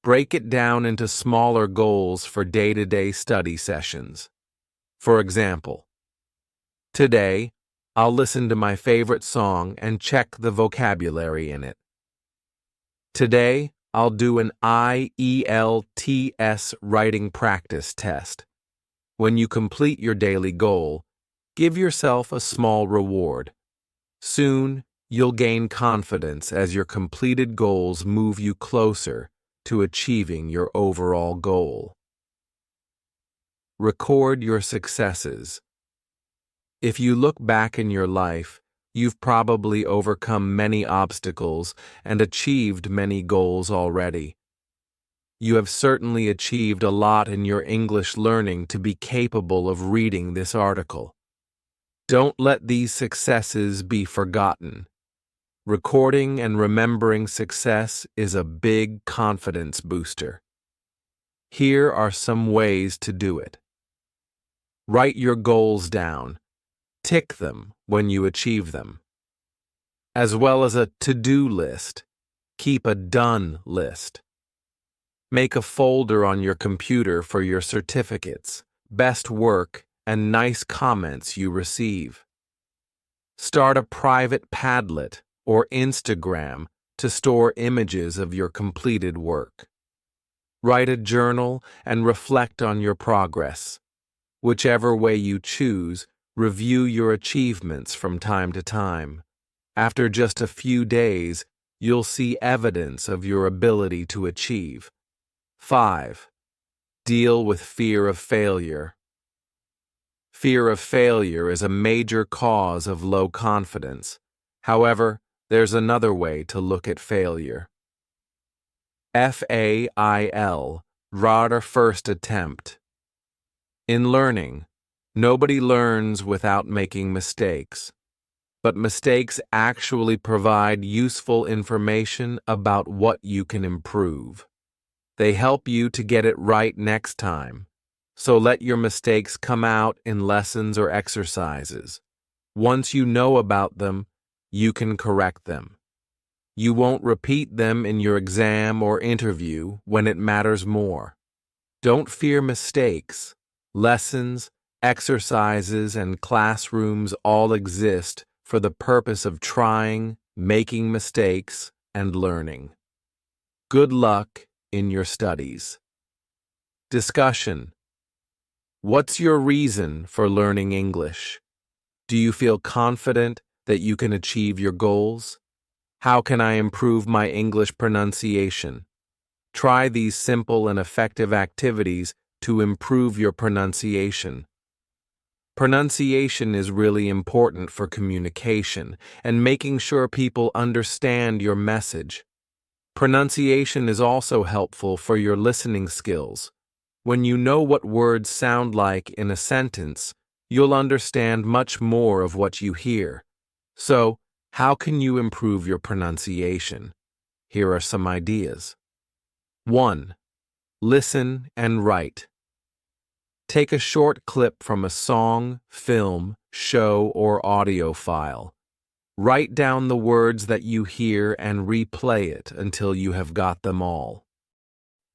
Break it down into smaller goals for day-to-day study sessions. For example, today, I'll listen to my favorite song and check the vocabulary in it. Today, I'll do an IELTS writing practice test. When you complete your daily goal, give yourself a small reward. Soon, you'll gain confidence as your completed goals move you closer to achieving your overall goal. Record your successes. If you look back in your life, you've probably overcome many obstacles and achieved many goals already. You have certainly achieved a lot in your English learning to be capable of reading this article. Don't let these successes be forgotten. Recording and remembering success is a big confidence booster. Here are some ways to do it. Write your goals down. Tick them when you achieve them. As well as a to-do list, keep a done list. Make a folder on your computer for your certificates, best work, and nice comments you receive. Start a private Padlet or Instagram to store images of your completed work. Write a journal and reflect on your progress. Whichever way you choose, review your achievements from time to time. After just a few days, you'll see evidence of your ability to achieve. 5. Deal with fear of failure. Fear of failure is a major cause of low confidence. However, there's another way to look at failure. FAIL, rather first attempt. In learning, nobody learns without making mistakes, but mistakes actually provide useful information about what you can improve. They help you to get it right next time, so let your mistakes come out in lessons or exercises. Once you know about them, you can correct them. You won't repeat them in your exam or interview when it matters more. Don't fear mistakes. Lessons, exercises, and classrooms all exist for the purpose of trying, making mistakes, and learning. Good luck in your studies. Discussion. What's your reason for learning English? Do you feel confident that you can achieve your goals? How can I improve my English pronunciation? Try these simple and effective activities to improve your pronunciation. Pronunciation is really important for communication and making sure people understand your message. Pronunciation is also helpful for your listening skills. When you know what words sound like in a sentence, you'll understand much more of what you hear. So, how can you improve your pronunciation? Here are some ideas. 1. Listen and write. Take a short clip from a song, film, show, or audio file. Write down the words that you hear and replay it until you have got them all.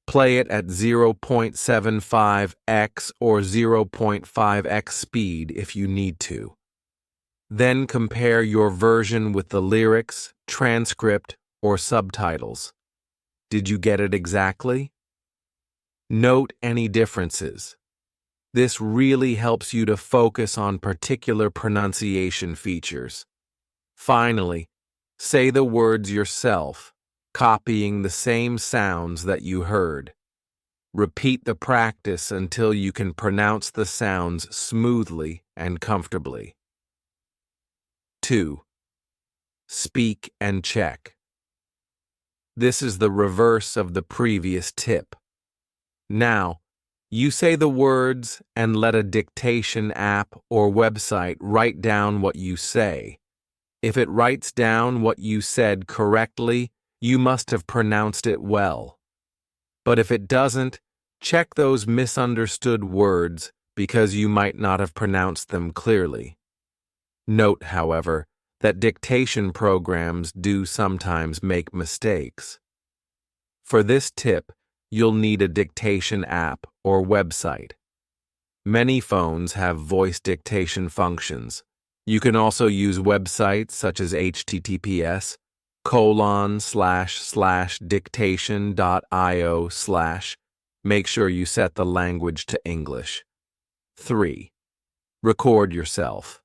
Play it at 0.75x or 0.5x speed if you need to. Then compare your version with the lyrics, transcript, or subtitles. Did you get it exactly? Note any differences. This really helps you to focus on particular pronunciation features. Finally, say the words yourself, copying the same sounds that you heard. Repeat the practice until you can pronounce the sounds smoothly and comfortably. 2. Speak and check. This is the reverse of the previous tip. Now, you say the words and let a dictation app or website write down what you say. If it writes down what you said correctly, you must have pronounced it well. But if it doesn't, check those misunderstood words because you might not have pronounced them clearly. Note, however, that dictation programs do sometimes make mistakes. For this tip, you'll need a dictation app or website. Many phones have voice dictation functions. You can also use websites such as https://dictation.io/ Make sure you set the language to English. 3. Record yourself.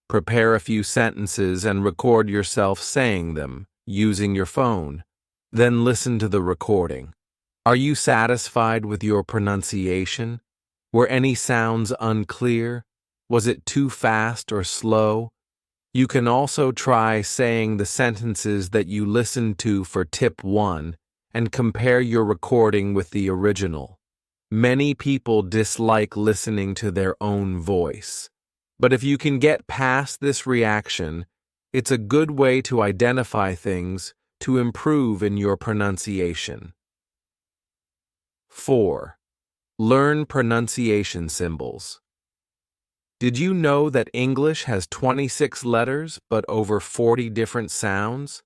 Prepare a few sentences and record yourself saying them using your phone. Then listen to the recording. Are you satisfied with your pronunciation? Were any sounds unclear? Was it too fast or slow? You can also try saying the sentences that you listened to for tip 1 and compare your recording with the original. Many people dislike listening to their own voice. But if you can get past this reaction, it's a good way to identify things to improve in your pronunciation. 4. Learn pronunciation symbols. Did you know that English has 26 letters but over 40 different sounds?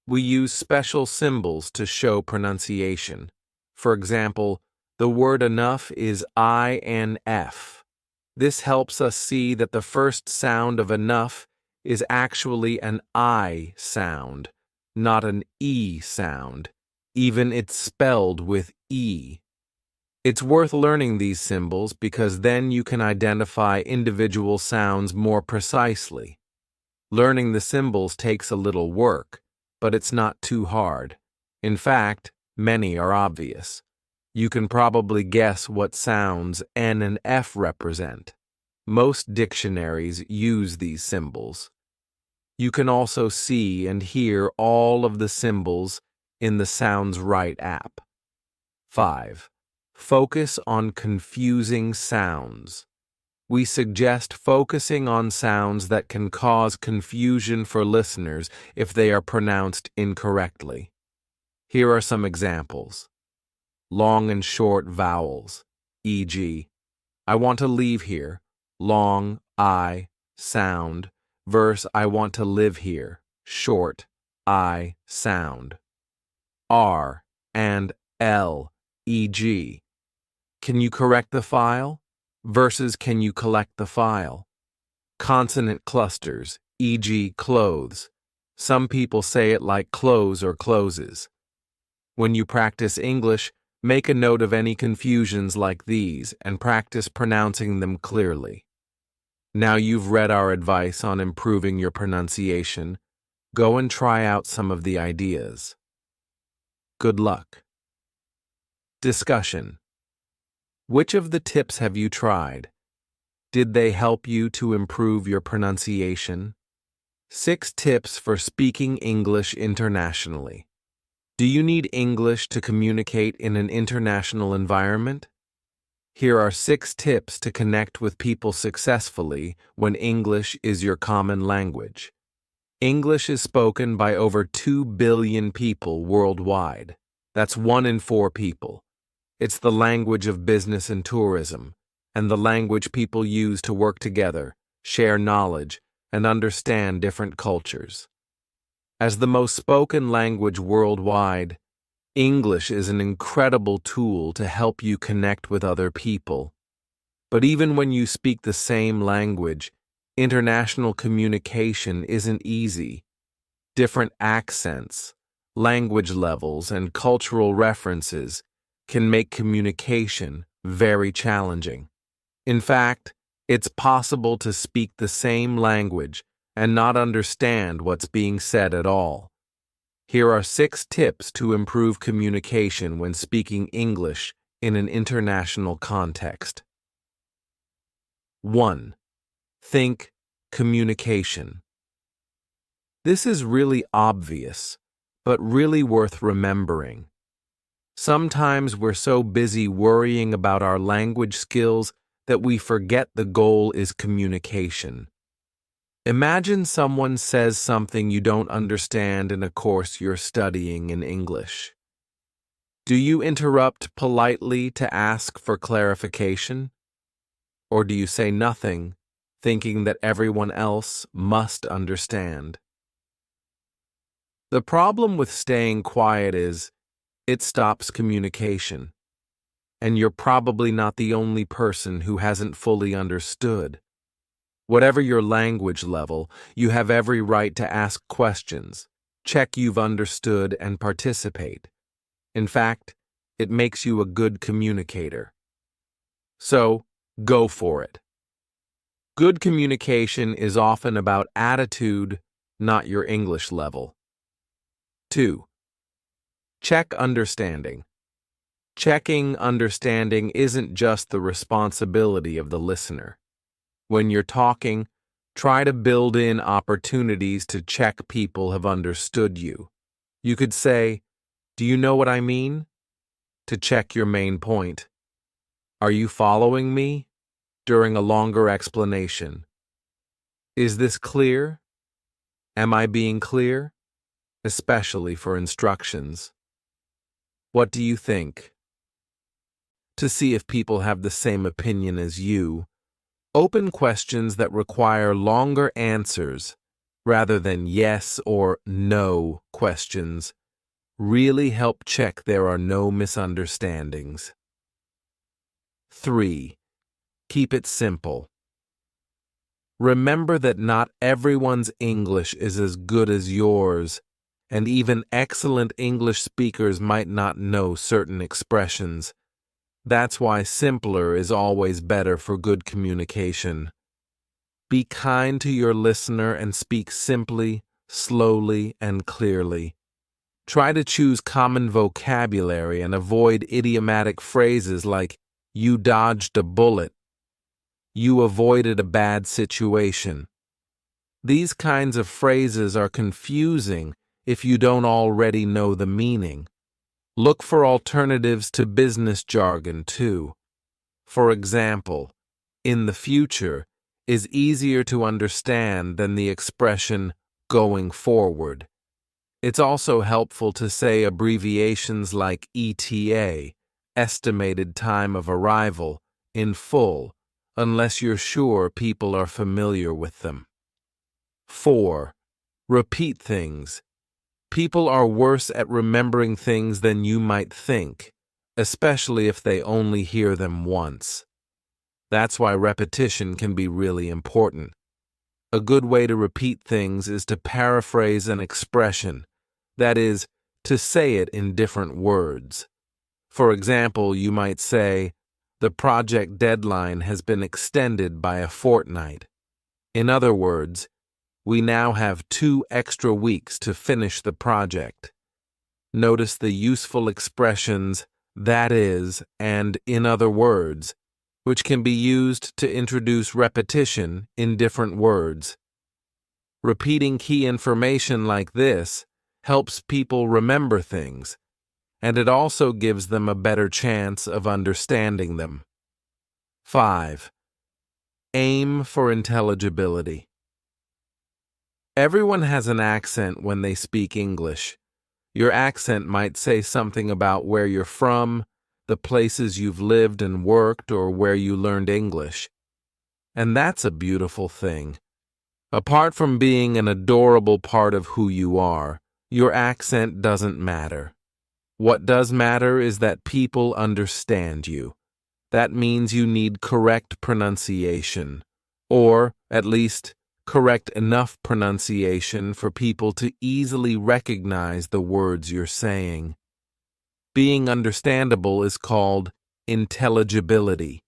We use special symbols to show pronunciation. For example, the word enough is INF. This helps us see that the first sound of enough is actually an I sound, not an E sound, even it's spelled with E. It's worth learning these symbols because then you can identify individual sounds more precisely. Learning the symbols takes a little work, but it's not too hard. In fact, many are obvious. You can probably guess what sounds N and F represent. Most dictionaries use these symbols. You can also see and hear all of the symbols in the Sounds Right app. 5. Focus on confusing sounds. We suggest focusing on sounds that can cause confusion for listeners if they are pronounced incorrectly. Here are some examples. Long and short vowels, e.g., I want to leave here, long, I, sound, versus I want to live here, short, I, sound. R and L, e.g., can you correct the file? Versus can you collect the file? Consonant clusters, e.g., clothes. Some people say it like close or closes. When you practice English, make a note of any confusions like these and practice pronouncing them clearly. Now you've read our advice on improving your pronunciation, go and try out some of the ideas. Good luck. Discussion. Which of the tips have you tried? Did they help you to improve your pronunciation? 6 tips for speaking English internationally. Do you need English to communicate in an international environment? Here are 6 tips to connect with people successfully when English is your common language. English is spoken by over 2 billion people worldwide. That's 1 in 4 people. It's the language of business and tourism, and the language people use to work together, share knowledge, and understand different cultures. As the most spoken language worldwide, English is an incredible tool to help you connect with other people. But even when you speak the same language, international communication isn't easy. Different accents, language levels, and cultural references can make communication very challenging. In fact, it's possible to speak the same language and not understand what's being said at all. Here are 6 tips to improve communication when speaking English in an international context. 1. Think communication. This is really obvious, but really worth remembering. Sometimes we're so busy worrying about our language skills that we forget the goal is communication. Imagine someone says something you don't understand in a course you're studying in English. Do you interrupt politely to ask for clarification? Or do you say nothing, thinking that everyone else must understand? The problem with staying quiet is it stops communication, and you're probably not the only person who hasn't fully understood. Whatever your language level, you have every right to ask questions, check you've understood, and participate. In fact, it makes you a good communicator. So, go for it. Good communication is often about attitude, not your English level. 2. Check understanding. Checking understanding isn't just the responsibility of the listener. When you're talking, try to build in opportunities to check people have understood you. You could say, "Do you know what I mean?" to check your main point. "Are you following me?" during a longer explanation. "Is this clear? Am I being clear?" especially for instructions. What do you think? To see if people have the same opinion as you, open questions that require longer answers rather than yes or no questions really help check there are no misunderstandings. 3. Keep it simple. Remember that not everyone's English is as good as yours, and even excellent English speakers might not know certain expressions. That's why simpler is always better for good communication. Be kind to your listener and speak simply, slowly, and clearly. Try to choose common vocabulary and avoid idiomatic phrases like, "You dodged a bullet," "You avoided a bad situation." These kinds of phrases are confusing if you don't already know the meaning. Look for alternatives to business jargon, too. For example, "in the future" is easier to understand than the expression "going forward." It's also helpful to say abbreviations like ETA, estimated time of arrival, in full, unless you're sure people are familiar with them. 4. Repeat things. People are worse at remembering things than you might think, especially if they only hear them once. That's why repetition can be really important. A good way to repeat things is to paraphrase an expression, that is, to say it in different words. For example, you might say, "The project deadline has been extended by a fortnight." In other words, we now have 2 extra weeks to finish the project. Notice the useful expressions "that is" and "in other words," which can be used to introduce repetition in different words. Repeating key information like this helps people remember things, and it also gives them a better chance of understanding them. 5. Aim for intelligibility. Everyone has an accent when they speak English. Your accent might say something about where you're from, the places you've lived and worked, or where you learned English. And that's a beautiful thing. Apart from being an adorable part of who you are, your accent doesn't matter. What does matter is that people understand you. That means you need correct pronunciation, or, at least, correct enough pronunciation for people to easily recognize the words you're saying. Being understandable is called intelligibility.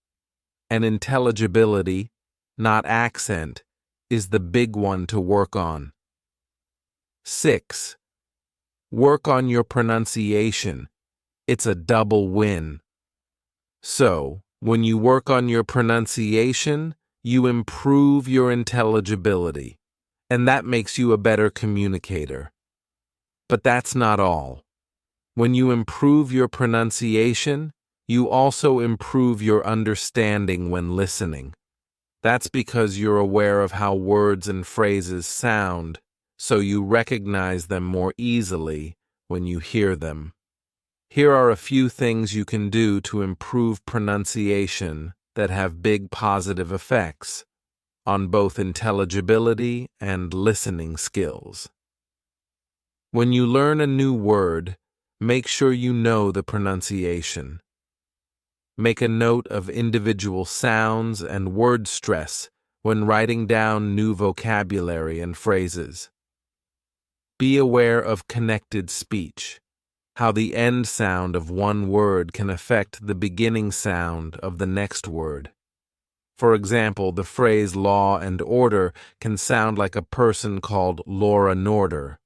And intelligibility, not accent, is the big one to work on. 6. Work on your pronunciation. It's a double win. So, when you work on your pronunciation, you improve your intelligibility, and that makes you a better communicator. But that's not all. When you improve your pronunciation, you also improve your understanding when listening. That's because you're aware of how words and phrases sound, so you recognize them more easily when you hear them. Here are a few things you can do to improve pronunciation that have big positive effects on both intelligibility and listening skills. When you learn a new word, make sure you know the pronunciation. Make a note of individual sounds and word stress when writing down new vocabulary and phrases. Be aware of connected speech, how the end sound of one word can affect the beginning sound of the next word. For example, the phrase law and order can sound like a person called Laura Norder.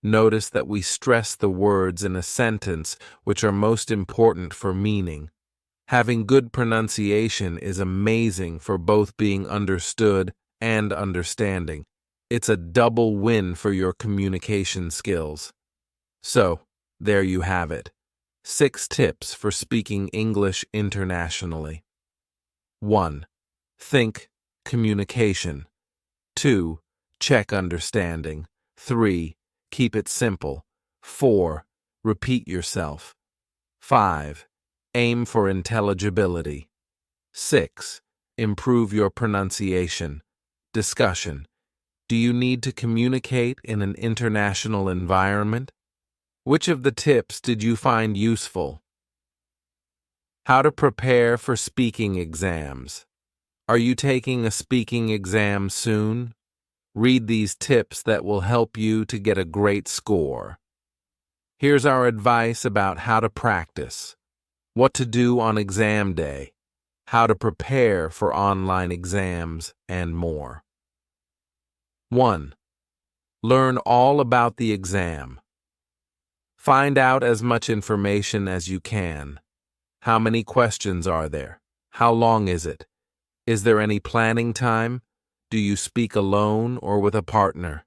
Notice that we stress the words in a sentence which are most important for meaning. Having good pronunciation is amazing for both being understood and understanding. It's a double win for your communication skills. So, there you have it. 6 tips for speaking English internationally. 1. Think communication. 2. Check understanding. 3. Keep it simple. 4. Repeat yourself. 5. Aim for intelligibility. 6. Improve your pronunciation. Discussion. Do you need to communicate in an international environment? Which of the tips did you find useful? How to prepare for speaking exams. Are you taking a speaking exam soon? Read these tips that will help you to get a great score. Here's our advice about how to practice, what to do on exam day, how to prepare for online exams, and more. 1. Learn all about the exam. Find out as much information as you can. How many questions are there? How long is it? Is there any planning time? Do you speak alone or with a partner?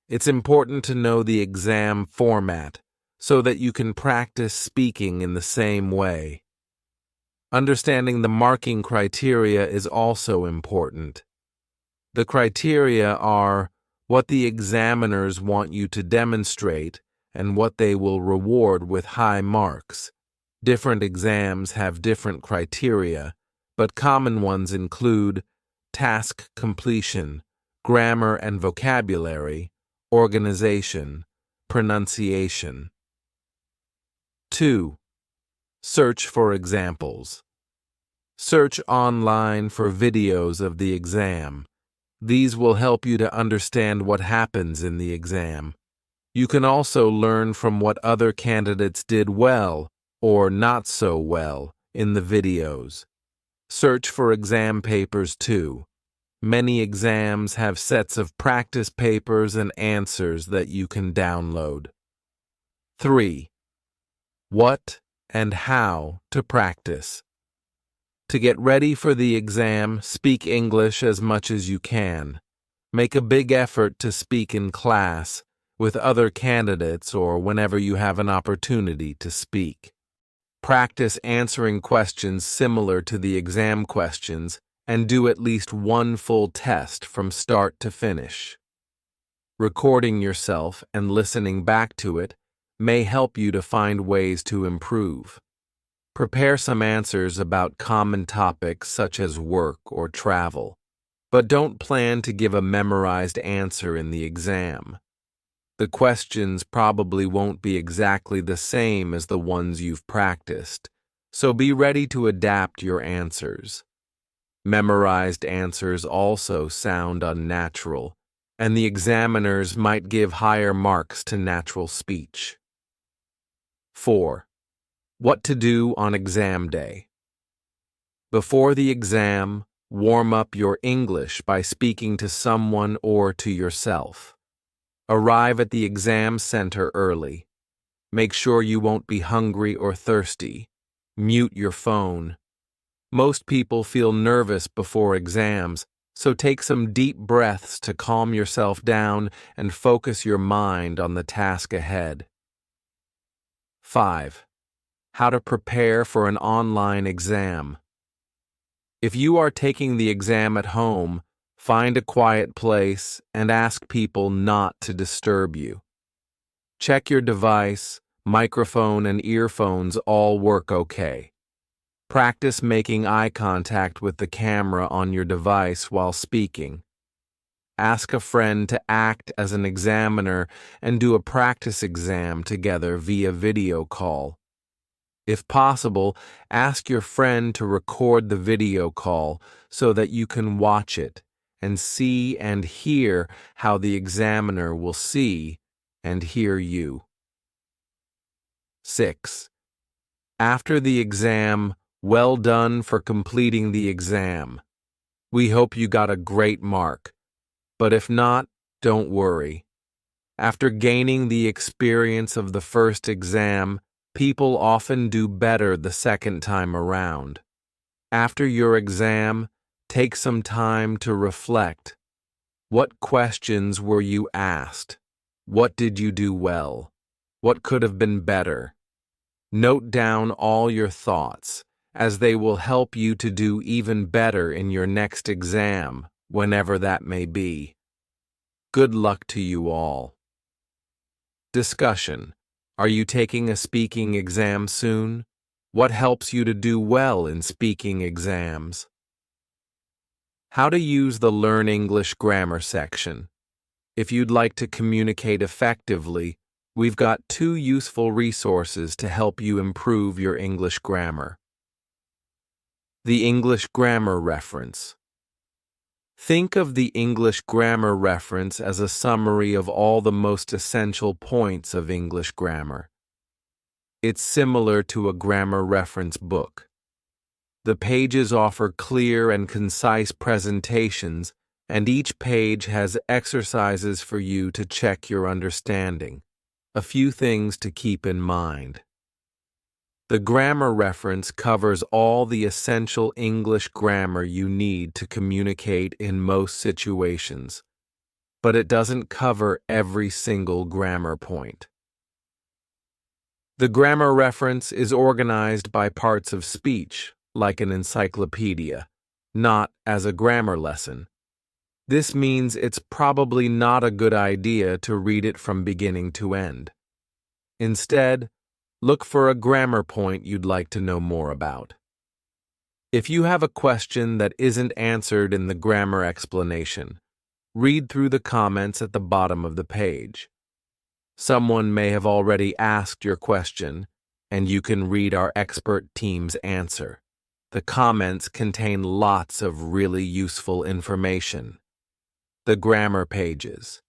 It's important to know the exam format so that you can practice speaking in the same way. Understanding the marking criteria is also important. The criteria are what the examiners want you to demonstrate and what they will reward with high marks. Different exams have different criteria, but common ones include task completion, grammar and vocabulary, organization, pronunciation. 2. Search for examples. Search online for videos of the exam. These will help you to understand what happens in the exam. You can also learn from what other candidates did well or not so well in the videos. Search for exam papers too. Many exams have sets of practice papers and answers that you can download. 3. What and how to practice. To get ready for the exam, speak English as much as you can. Make a big effort to speak in class, with other candidates, or whenever you have an opportunity to speak. Practice answering questions similar to the exam questions and do at least one full test from start to finish. Recording yourself and listening back to it may help you to find ways to improve. Prepare some answers about common topics such as work or travel, but don't plan to give a memorized answer in the exam. The questions probably won't be exactly the same as the ones you've practiced, so be ready to adapt your answers. Memorized answers also sound unnatural, and the examiners might give higher marks to natural speech. 4. What to do on exam day. Before the exam, warm up your English by speaking to someone or to yourself. Arrive at the exam center early. Make sure you won't be hungry or thirsty. Mute your phone. Most people feel nervous before exams, so take some deep breaths to calm yourself down and focus your mind on the task ahead. 5. How to prepare for an online exam. If you are taking the exam at home, find a quiet place and ask people not to disturb you. Check your device, microphone, and earphones all work okay. Practice making eye contact with the camera on your device while speaking. Ask a friend to act as an examiner and do a practice exam together via video call. If possible, ask your friend to record the video call so that you can watch it and see and hear how the examiner will see and hear you. 6. After the exam, well done for completing the exam. We hope you got a great mark, but if not, don't worry. After gaining the experience of the first exam, people often do better the second time around. After your exam, take some time to reflect. What questions were you asked? What did you do well? What could have been better? Note down all your thoughts, as they will help you to do even better in your next exam, whenever that may be. Good luck to you all. Discussion. Are you taking a speaking exam soon? What helps you to do well in speaking exams? How to use the Learn English Grammar section. If you'd like to communicate effectively, we've got 2 useful resources to help you improve your English grammar. The English Grammar Reference. Think of the English Grammar Reference as a summary of all the most essential points of English grammar. It's similar to a grammar reference book. The pages offer clear and concise presentations, and each page has exercises for you to check your understanding. A few things to keep in mind. The grammar reference covers all the essential English grammar you need to communicate in most situations, but it doesn't cover every single grammar point. The grammar reference is organized by parts of speech, like an encyclopedia, not as a grammar lesson. This means it's probably not a good idea to read it from beginning to end. Instead, look for a grammar point you'd like to know more about. If you have a question that isn't answered in the grammar explanation, read through the comments at the bottom of the page. Someone may have already asked your question, and you can read our expert team's answer. The comments contain lots of really useful information. The grammar pages.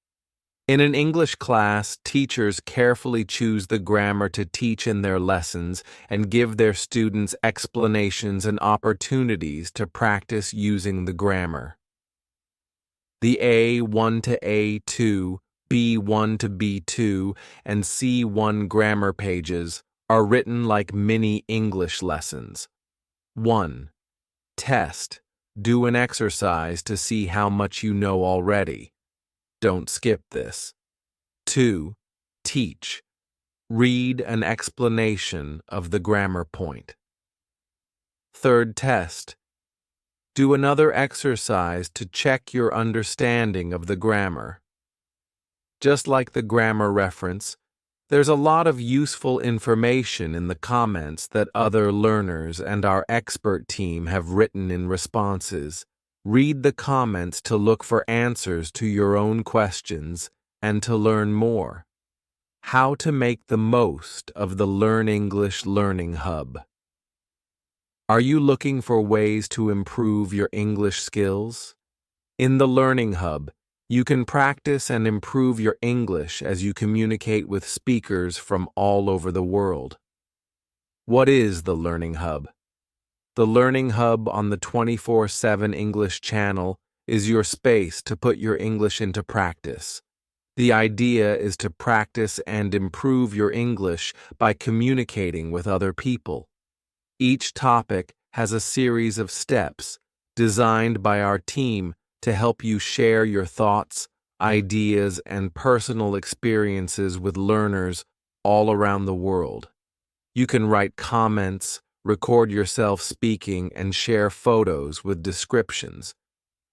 In an English class, teachers carefully choose the grammar to teach in their lessons and give their students explanations and opportunities to practice using the grammar. The A1 to A2, B1 to B2, and C1 grammar pages are written like mini English lessons. 1. Test. Do an exercise to see how much you know already. Don't skip this. 2. Teach. Read an explanation of the grammar point. Third test. Do another exercise to check your understanding of the grammar. Just like the grammar reference, there's a lot of useful information in the comments that other learners and our expert team have written in responses. Read the comments to look for answers to your own questions and to learn more. How to make the most of the Learn English Learning Hub. Are you looking for ways to improve your English skills? In the Learning Hub, you can practice and improve your English as you communicate with speakers from all over the world. What is the Learning Hub? The Learning Hub on the 24/7 English channel is your space to put your English into practice. The idea is to practice and improve your English by communicating with other people. Each topic has a series of steps designed by our team to help you share your thoughts, ideas, and personal experiences with learners all around the world. You can write comments, record yourself speaking, and share photos with descriptions.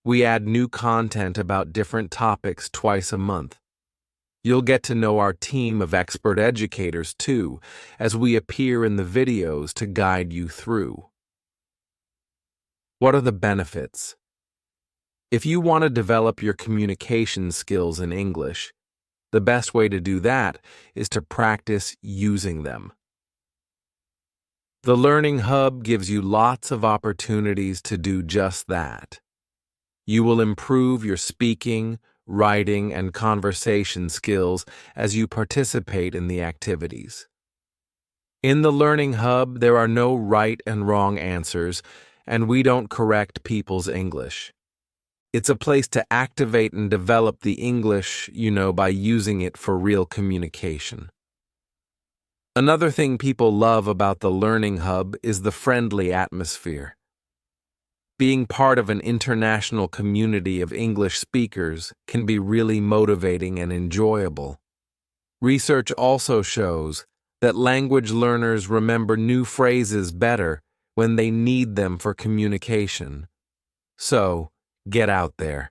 We add new content about different topics twice a month. You'll get to know our team of expert educators too, as we appear in the videos to guide you through. What are the benefits? If you want to develop your communication skills in English, the best way to do that is to practice using them. The Learning Hub gives you lots of opportunities to do just that. You will improve your speaking, writing, and conversation skills as you participate in the activities. In the Learning Hub, there are no right and wrong answers, and we don't correct people's English. It's a place to activate and develop the English, by using it for real communication. Another thing people love about the Learning Hub is the friendly atmosphere. Being part of an international community of English speakers can be really motivating and enjoyable. Research also shows that language learners remember new phrases better when they need them for communication. So, get out there.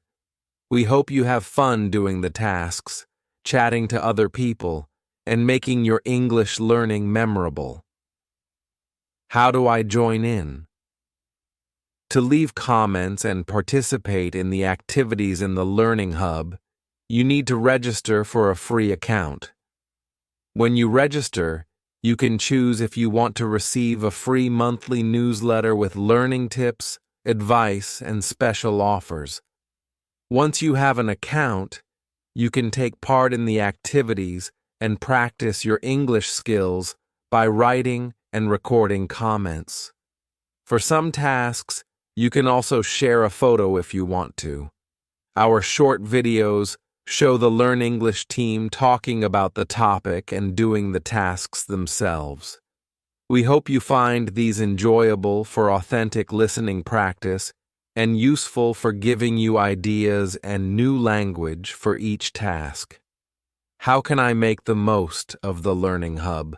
We hope you have fun doing the tasks, chatting to other people, and making your English learning memorable. How do I join in? To leave comments and participate in the activities in the Learning Hub, you need to register for a free account. When you register, you can choose if you want to receive a free monthly newsletter with learning tips, advice, and special offers. Once you have an account, you can take part in the activities and practice your English skills by writing and recording comments. For some tasks, you can also share a photo if you want to. Our short videos show the Learn English team talking about the topic and doing the tasks themselves. We hope you find these enjoyable for authentic listening practice and useful for giving you ideas and new language for each task. How can I make the most of the Learning Hub?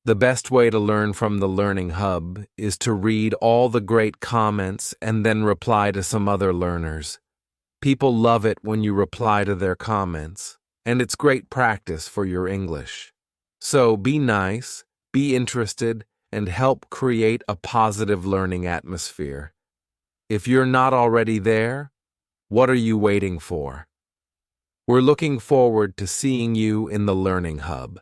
The best way to learn from the Learning Hub is to read all the great comments and then reply to some other learners. People love it when you reply to their comments, and it's great practice for your English. So be nice, be interested, and help create a positive learning atmosphere. If you're not already there, what are you waiting for? We're looking forward to seeing you in the Learning Hub.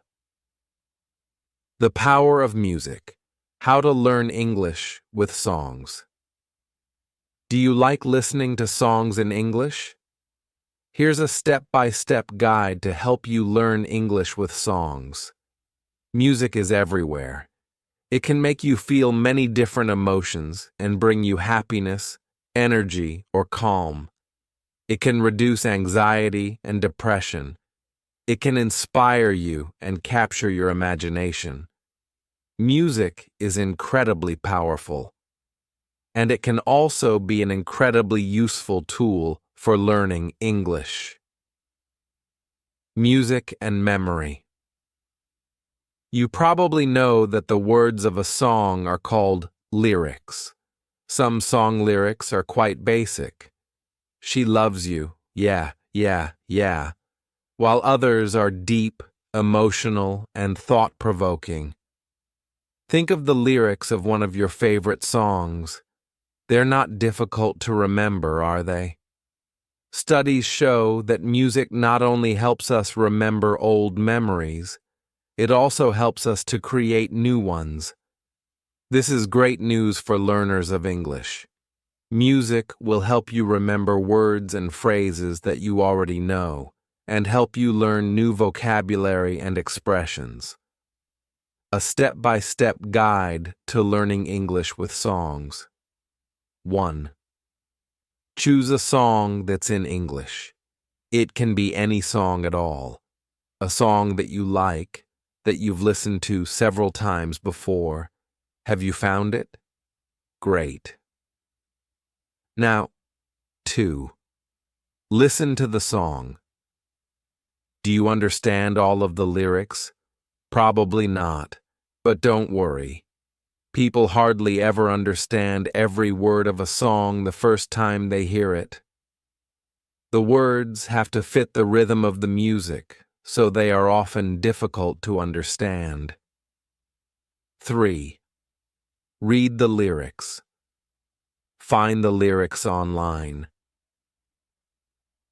The power of music. How to learn English with songs. Do you like listening to songs in English? Here's a step-by-step guide to help you learn English with songs. Music is everywhere. It can make you feel many different emotions and bring you happiness, energy, or calm. It can reduce anxiety and depression. It can inspire you and capture your imagination. Music is incredibly powerful, and it can also be an incredibly useful tool for learning English. Music and memory. You probably know that the words of a song are called lyrics. Some song lyrics are quite basic. She loves you, yeah, yeah, yeah, while others are deep, emotional, and thought-provoking. Think of the lyrics of one of your favorite songs. They're not difficult to remember, are they? Studies show that music not only helps us remember old memories, it also helps us to create new ones. This is great news for learners of English. Music will help you remember words and phrases that you already know, and help you learn new vocabulary and expressions. A step-by-step guide to learning English with songs. 1. Choose a song that's in English. It can be any song at all. A song that you like, that you've listened to several times before. Have you found it? Great. Now, 2. Listen to the song. Do you understand all of the lyrics? Probably not, but don't worry. People hardly ever understand every word of a song the first time they hear it. The words have to fit the rhythm of the music, so they are often difficult to understand. 3. Read the lyrics. Find the lyrics online.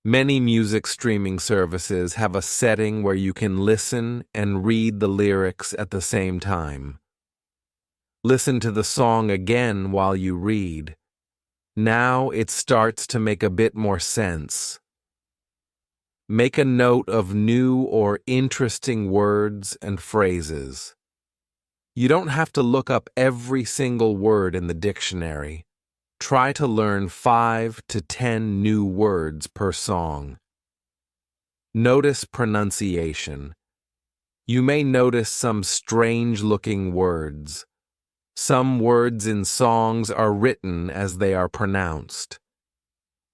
Many music streaming services have a setting where you can listen and read the lyrics at the same time. Listen to the song again while you read. Now it starts to make a bit more sense. Make a note of new or interesting words and phrases. You don't have to look up every single word in the dictionary. Try to learn 5 to 10 new words per song. Notice pronunciation. You may notice some strange-looking words. Some words in songs are written as they are pronounced.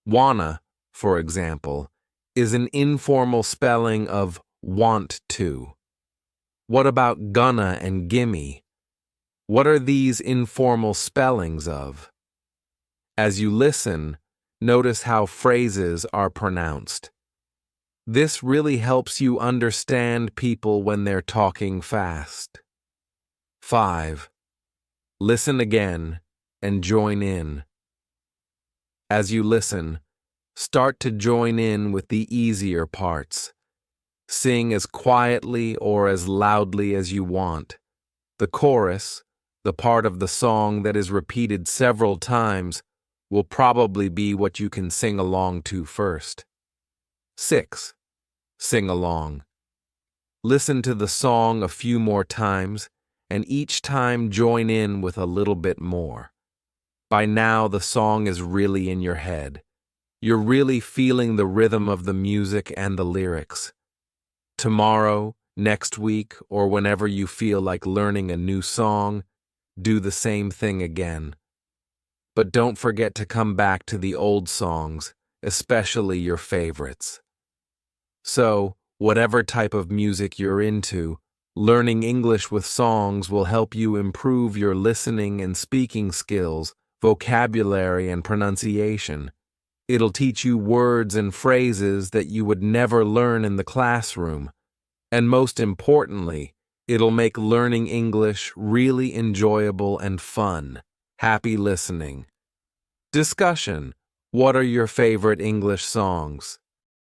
Wanna, for example, is an informal spelling of want to. What about gonna and gimme? What are these informal spellings of? As you listen, notice how phrases are pronounced. This really helps you understand people when they're talking fast. 5. Listen again and join in. As you listen, start to join in with the easier parts. Sing as quietly or as loudly as you want. The chorus, the part of the song that is repeated several times, will probably be what you can sing along to first. 6. Sing along. Listen to the song a few more times, and each time join in with a little bit more. By now, the song is really in your head. You're really feeling the rhythm of the music and the lyrics. Tomorrow, next week, or whenever you feel like learning a new song, do the same thing again. But don't forget to come back to the old songs, especially your favorites. So, whatever type of music you're into, learning English with songs will help you improve your listening and speaking skills, vocabulary, and pronunciation. It'll teach you words and phrases that you would never learn in the classroom. And most importantly, it'll make learning English really enjoyable and fun. Happy listening. Discussion. What are your favorite English songs?